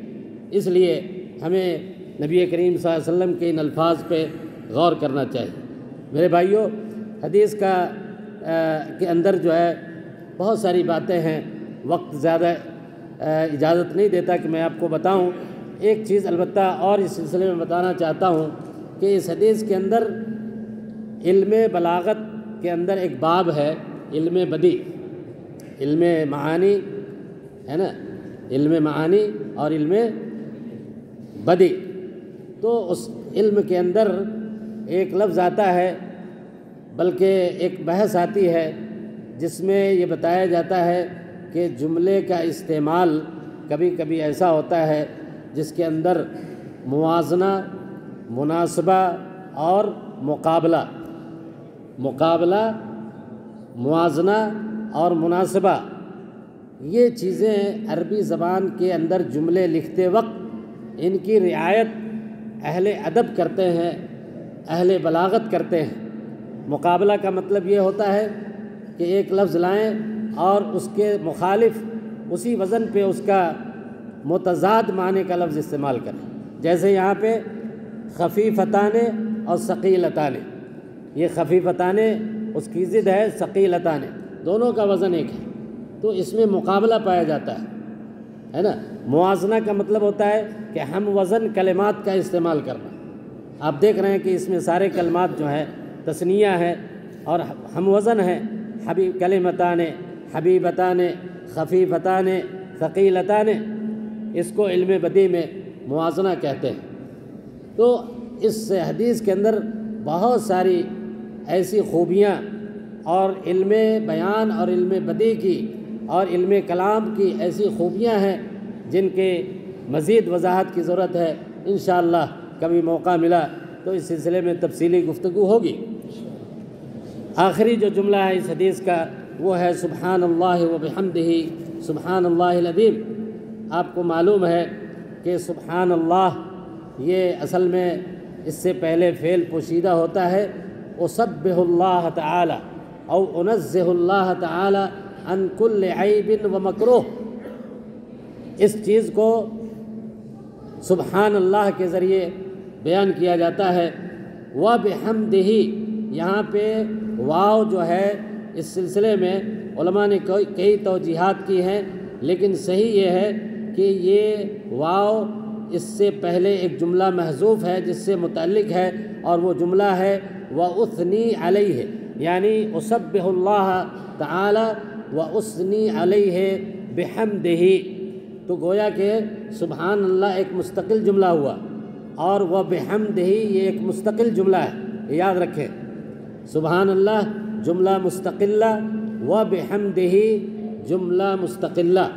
اس لیے ہمیں نبی کریم صلی اللہ علیہ وسلم کے ان الفاظ پہ غور کرنا چاہیے۔ میرے بھائیوں، حدیث کے اندر جو ہے بہت ساری باتیں ہیں، وقت زیادہ اجازت نہیں دیتا کہ میں آپ کو بتاؤں۔ ایک چیز البتہ اور اس سلسلے میں بتانا چاہتا ہوں کہ اس حدیث کے اندر علم بلاغت کے اندر ایک باب ہے، علم بدیع، علم معانی ہے نا، علم معانی اور علم بدیع۔ تو اس علم کے اندر ایک لفظ آتا ہے، بلکہ ایک بحث آتی ہے جس میں یہ بتایا جاتا ہے کہ جملے کا استعمال کبھی کبھی ایسا ہوتا ہے جس کے اندر موازنہ، مناسبہ اور مقابلہ، موازنہ اور مناسبہ، یہ چیزیں عربی زبان کے اندر جملے لکھتے وقت ان کی رعایت اہل ادب کرتے ہیں، اہل بلاغت کرتے ہیں۔ مقابلہ کا مطلب یہ ہوتا ہے کہ ایک لفظ لائیں اور اس کے مخالف اسی وزن پہ اس کا متضاد معنی کا لفظ استعمال کریں۔ جیسے یہاں پہ خفیفتان اور ثقیلتان، یہ خفیفتان اس کی ضد ہے ثقیلتان، دونوں کا وزن ایک ہے، تو اس میں مقابلہ پایا جاتا ہے نا۔ موازنہ کا مطلب ہوتا ہے کہ ہم وزن کلمات کا استعمال کرنا۔ آپ دیکھ رہے ہیں کہ اس میں سارے کلمات جو ہیں تثنیہ ہے اور ہم وزن ہے، کلمتان، حبیبتان، خفیفتان، ثقیلتان، اس کو علم بدیع میں موازنہ کہتے ہیں۔ تو اس حدیث کے اندر بہت ساری ایسی خوبیاں اور علم بیان اور علم بدیع کی اور علم کلام کی ایسی خوبیاں ہیں جن کے مزید وضاحت کی ضرورت ہے۔ انشاءاللہ کبھی موقع ملا تو اس سلسلے میں تفصیلی گفتگو ہوگی۔ آخری جو جملہ ہے اس حدیث کا وہ ہے سبحان اللہ و بحمدہ سبحان اللہ العظیم۔ آپ کو معلوم ہے کہ سبحان اللہ یہ اصل میں اس سے پہلے فعل پوشیدہ ہوتا ہے، اسبح اللہ تعالی او انزہ اللہ تعالی عن کل عیب و مکروہ۔ اس چیز کو سبحان اللہ کے ذریعے بیان کیا جاتا ہے۔ وَبِحَمْدِهِ، یہاں پہ واو جو ہے اس سلسلے میں علماء نے کئی توجیحات کی ہیں، لیکن صحیح یہ ہے کہ یہ واو اس سے پہلے ایک جملہ محذوف ہے جس سے متعلق ہے، اور وہ جملہ ہے وَأُثْنِي عَلَيْهِ، یعنی اسبح اللہ تعالی وَأُثْنِي عَلَيْهِ بِحَمْدِهِ۔ تو گویا کہ سبحان اللہ ایک مستقل جملہ ہوا اور وَبِحَمْدِهِ یہ ایک مستقل جملہ ہے، یاد رکھیں، سبحان اللہ جملہ مستقلہ، وَبِحَمْدِهِ جملہ مستقلہ،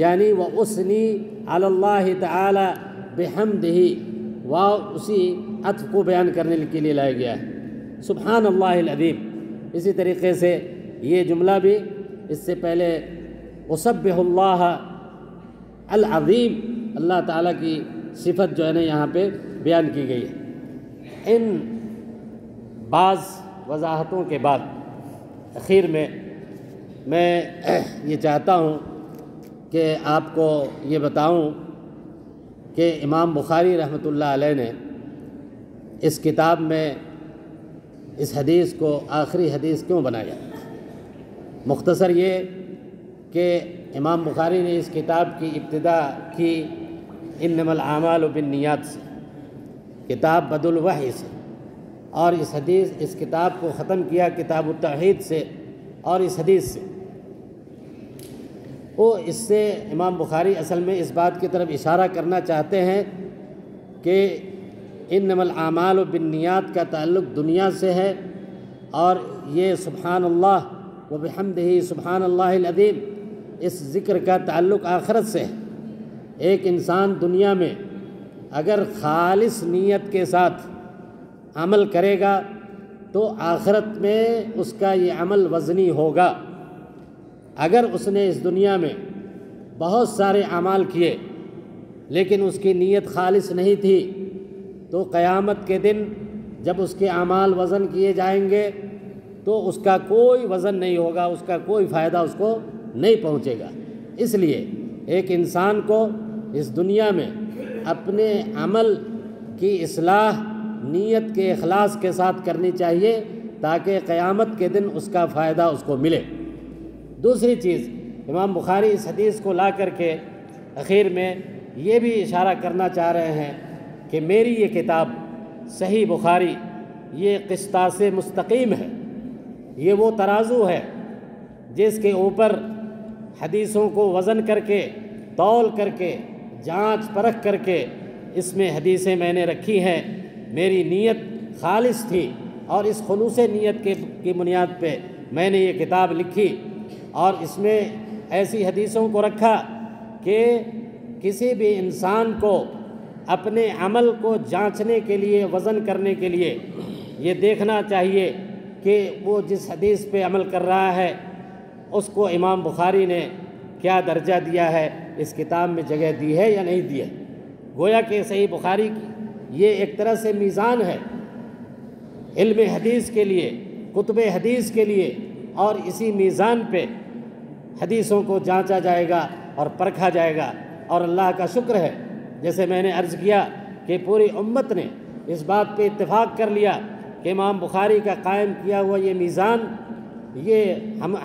یعنی وَأُثْنِي عَلَى اللَّهِ تعالی بِحَمْدِهِ، واو اسی عطف کو بیان کرنے کے لیے لایا گیا ہے، سبحان اللہ العظیم۔ اسی طریقے سے یہ جملہ بھی اس سے پہلے اسبح اللہ العظیم، اللہ تعالیٰ کی صفت جو ہے نا یہاں پہ بیان کی گئی ہے۔ ان بعض وضاحتوں کے بعد اخیر میں یہ چاہتا ہوں کہ آپ کو یہ بتاؤں کہ امام بخاری رحمۃ اللہ علیہ نے اس کتاب میں اس حدیث کو آخری حدیث کیوں بنایا۔ مختصر یہ کہ امام بخاری نے اس کتاب کی ابتدا کی انما الاعمال بالنیات سے، کتاب بدء الوحی سے، اور اس کتاب کو ختم کیا کتاب التوحید سے اور اس حدیث سے۔ اس سے امام بخاری اصل میں اس بات کی طرف اشارہ کرنا چاہتے ہیں کہ انما الاعمال بالنیات کا تعلق دنیا سے ہے، اور یہ سبحان اللہ وبحمدہ سبحان اللہ العظیم اس ذکر کا تعلق آخرت سے ہے۔ ایک انسان دنیا میں اگر خالص نیت کے ساتھ عمل کرے گا تو آخرت میں اس کا یہ عمل وزنی ہوگا۔ اگر اس نے اس دنیا میں بہت سارے اعمال کیے لیکن اس کی نیت خالص نہیں تھی تو قیامت کے دن جب اس کے اعمال وزن کیے جائیں گے تو اس کا کوئی وزن نہیں ہوگا، اس کا کوئی فائدہ اس کو نہیں پہنچے گا۔ اس لیے ایک انسان کو اس دنیا میں اپنے عمل کی اصلاح نیت کے اخلاص کے ساتھ کرنی چاہیے تاکہ قیامت کے دن اس کا فائدہ اس کو ملے۔ دوسری چیز، امام بخاری اس حدیث کو لا کر کے اخیر میں یہ بھی اشارہ کرنا چاہ رہے ہیں کہ میری یہ کتاب صحیح بخاری یہ قسطاس مستقیم ہے، یہ وہ ترازو ہے جس کے اوپر حدیثوں کو وزن کر کے تول کر کے جانچ پرکھ کر کے اس میں حدیثیں میں نے رکھی ہیں۔ میری نیت خالص تھی اور اس خلوص نیت کی بنیاد پہ میں نے یہ کتاب لکھی، اور اس میں ایسی حدیثوں کو رکھا کہ کسی بھی انسان کو اپنے عمل کو جانچنے کے لیے وزن کرنے کے لیے یہ دیکھنا چاہیے کہ وہ جس حدیث پہ عمل کر رہا ہے اس کو امام بخاری نے کیا درجہ دیا ہے، اس کتاب میں جگہ دی ہے یا نہیں دی ہے۔ گویا کہ صحیح بخاری کی یہ ایک طرح سے میزان ہے علم حدیث کے لیے، کتب حدیث کے لیے، اور اسی میزان پہ حدیثوں کو جانچا جائے گا اور پرکھا جائے گا۔ اور اللہ کا شکر ہے، جیسے میں نے عرض کیا کہ پوری امت نے اس بات پہ اتفاق کر لیا کہ امام بخاری کا قائم کیا ہوا یہ میزان یہ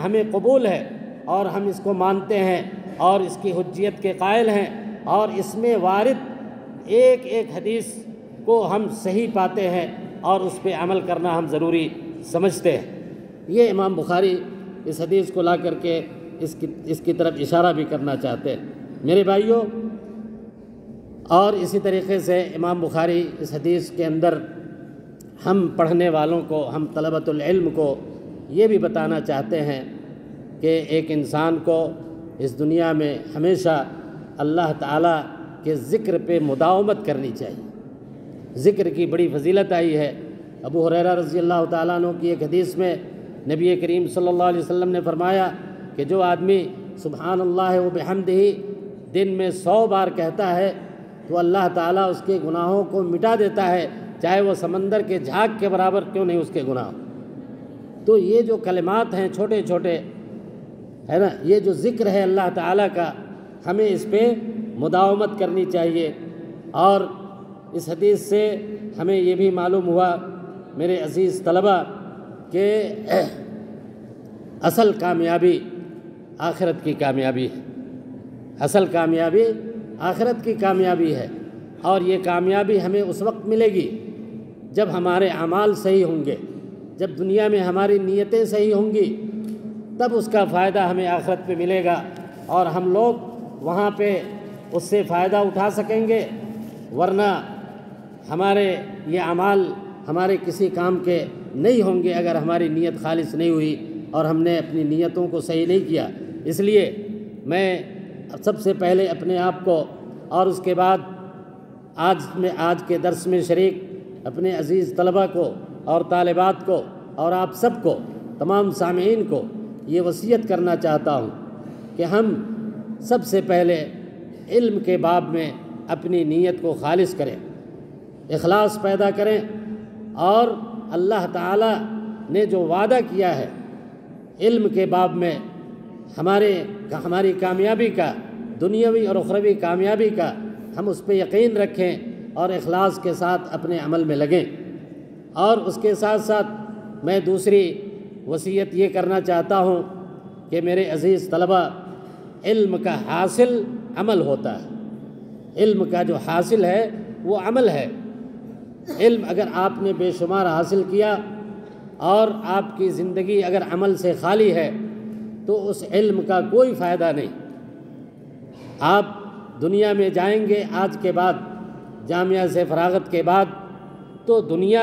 ہمیں قبول ہے اور ہم اس کو مانتے ہیں اور اس کی حجیت کے قائل ہیں، اور اس میں وارد ایک ایک حدیث کو ہم صحیح پاتے ہیں اور اس پہ عمل کرنا ہم ضروری سمجھتے ہیں۔ یہ امام بخاری اس حدیث کو لا کر کے اس کی طرف اشارہ بھی کرنا چاہتے ہیں۔ میرے بھائیوں، اور اسی طریقے سے امام بخاری اس حدیث کے اندر ہم پڑھنے والوں کو، ہم طلبۃ العلم کو یہ بھی بتانا چاہتے ہیں کہ ایک انسان کو اس دنیا میں ہمیشہ اللہ تعالیٰ کے ذکر پہ مداومت کرنی چاہیے۔ ذکر کی بڑی فضیلت آئی ہے۔ ابو ہریرہ رضی اللہ تعالیٰ عنہ کی ایک حدیث میں نبی کریم صلی اللہ علیہ وسلم نے فرمایا کہ جو آدمی سبحان اللہ وبحمدہ دن میں 100 بار کہتا ہے تو اللہ تعالیٰ اس کے گناہوں کو مٹا دیتا ہے، چاہے وہ سمندر کے جھاگ کے برابر کیوں نہیں اس کے گناہ۔ تو یہ جو کلمات ہیں چھوٹے چھوٹے ہے نا، یہ جو ذکر ہے اللہ تعالیٰ کا، ہمیں اس پہ مداومت کرنی چاہیے۔ اور اس حدیث سے ہمیں یہ بھی معلوم ہوا میرے عزیز طلبہ کہ اصل کامیابی آخرت کی کامیابی ہے، اصل کامیابی آخرت کی کامیابی ہے، اور یہ کامیابی ہمیں اس وقت ملے گی جب ہمارے اعمال صحیح ہوں گے، جب دنیا میں ہماری نیتیں صحیح ہوں گی، تب اس کا فائدہ ہمیں آخرت پہ ملے گا اور ہم لوگ وہاں پہ اس سے فائدہ اٹھا سکیں گے، ورنہ ہمارے یہ اعمال ہمارے کسی کام کے نہیں ہوں گے اگر ہماری نیت خالص نہیں ہوئی اور ہم نے اپنی نیتوں کو صحیح نہیں کیا۔ اس لیے میں سب سے پہلے اپنے آپ کو اور اس کے بعد آج کے درس میں شریک اپنے عزیز طلبہ کو اور طالبات کو اور آپ سب کو، تمام سامعین کو یہ وصیت کرنا چاہتا ہوں کہ ہم سب سے پہلے علم کے باب میں اپنی نیت کو خالص کریں، اخلاص پیدا کریں، اور اللہ تعالیٰ نے جو وعدہ کیا ہے علم کے باب میں ہماری کامیابی کا، دنیاوی اور اخروی کامیابی کا، ہم اس پہ یقین رکھیں اور اخلاص کے ساتھ اپنے عمل میں لگیں۔ اور اس کے ساتھ ساتھ میں دوسری وصیت یہ کرنا چاہتا ہوں کہ میرے عزیز طلبہ، علم کا حاصل عمل ہوتا ہے، علم کا جو حاصل ہے وہ عمل ہے۔ علم اگر آپ نے بے شمار حاصل کیا اور آپ کی زندگی اگر عمل سے خالی ہے تو اس علم کا کوئی فائدہ نہیں۔ آپ دنیا میں جائیں گے آج کے بعد، جامعہ سے فراغت کے بعد، تو دنیا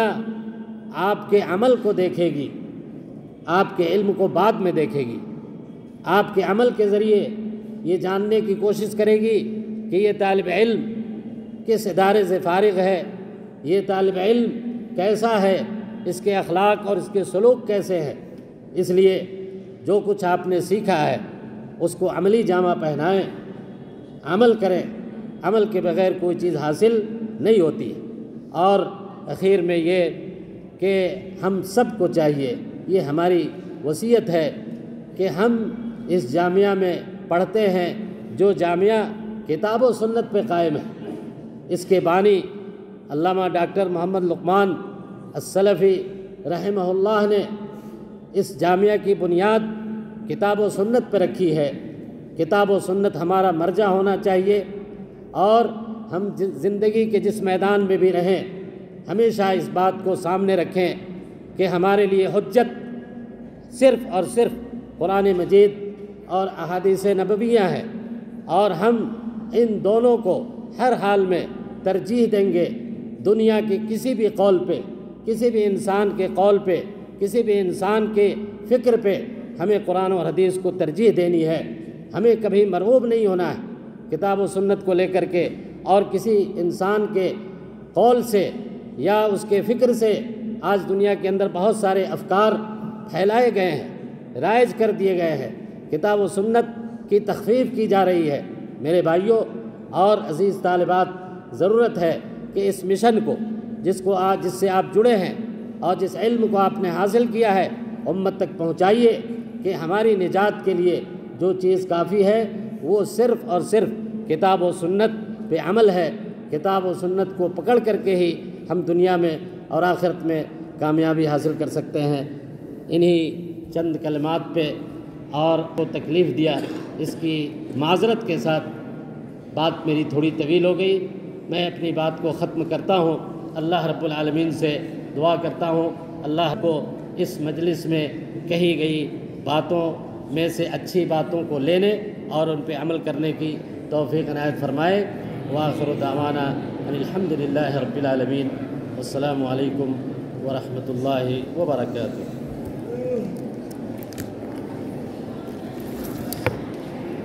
آپ کے عمل کو دیکھے گی، آپ کے علم کو بعد میں دیکھے گی۔ آپ کے عمل کے ذریعے یہ جاننے کی کوشش کرے گی کہ یہ طالب علم کس ادارے سے فارغ ہے، یہ طالب علم کیسا ہے، اس کے اخلاق اور اس کے سلوک کیسے ہیں۔ اس لیے جو کچھ آپ نے سیکھا ہے اس کو عملی جامہ پہنائیں، عمل کریں۔ عمل کے بغیر کوئی چیز حاصل نہیں ہوتی۔ اور اخیر میں یہ کہ ہم سب کو چاہیے، یہ ہماری وصیت ہے کہ ہم اس جامعہ میں پڑھتے ہیں جو جامعہ کتاب و سنت پہ قائم ہے۔ اس کے بانی علامہ ڈاکٹر محمد لقمان السلفی رحمہ اللہ نے اس جامعہ کی بنیاد کتاب و سنت پہ رکھی ہے۔ کتاب و سنت ہمارا مرجع ہونا چاہیے، اور ہم زندگی کے جس میدان میں بھی رہیں ہمیشہ اس بات کو سامنے رکھیں کہ ہمارے لیے حجت صرف اور صرف قرآن مجید اور احادیث نبویہ ہیں، اور ہم ان دونوں کو ہر حال میں ترجیح دیں گے۔ دنیا کے کسی بھی قول پہ، کسی بھی انسان کے قول پہ، کسی بھی انسان کے فکر پہ ہمیں قرآن اور حدیث کو ترجیح دینی ہے۔ ہمیں کبھی مرغوب نہیں ہونا ہے کتاب و سنت کو لے کر کے، اور کسی انسان کے قول سے یا اس کے فکر سے۔ آج دنیا کے اندر بہت سارے افکار پھیلائے گئے ہیں، رائج کر دیے گئے ہیں، کتاب و سنت کی تخفیف کی جا رہی ہے۔ میرے بھائیوں اور عزیز طالبات، ضرورت ہے کہ اس مشن کو جس سے آپ جڑے ہیں اور جس علم کو آپ نے حاصل کیا ہے امت تک پہنچائیے، کہ ہماری نجات کے لیے جو چیز کافی ہے وہ صرف اور صرف کتاب و سنت پہ عمل ہے۔ کتاب و سنت کو پکڑ کر کے ہی ہم دنیا میں اور آخرت میں کامیابی حاصل کر سکتے ہیں۔ انہی چند کلمات پہ اور کو تکلیف دیا، اس کی معذرت کے ساتھ بات میری تھوڑی طویل ہو گئی۔ میں اپنی بات کو ختم کرتا ہوں۔ اللہ رب العالمین سے دعا کرتا ہوں اللہ کو اس مجلس میں کہی گئی باتوں میں سے اچھی باتوں کو لینے اور ان پہ عمل کرنے کی توفیق عنایت فرمائے۔ وآخر دعوانا ان الحمد للہ رب العالمین۔ والسلام علیکم ورحمۃ اللہ وبرکاتہ۔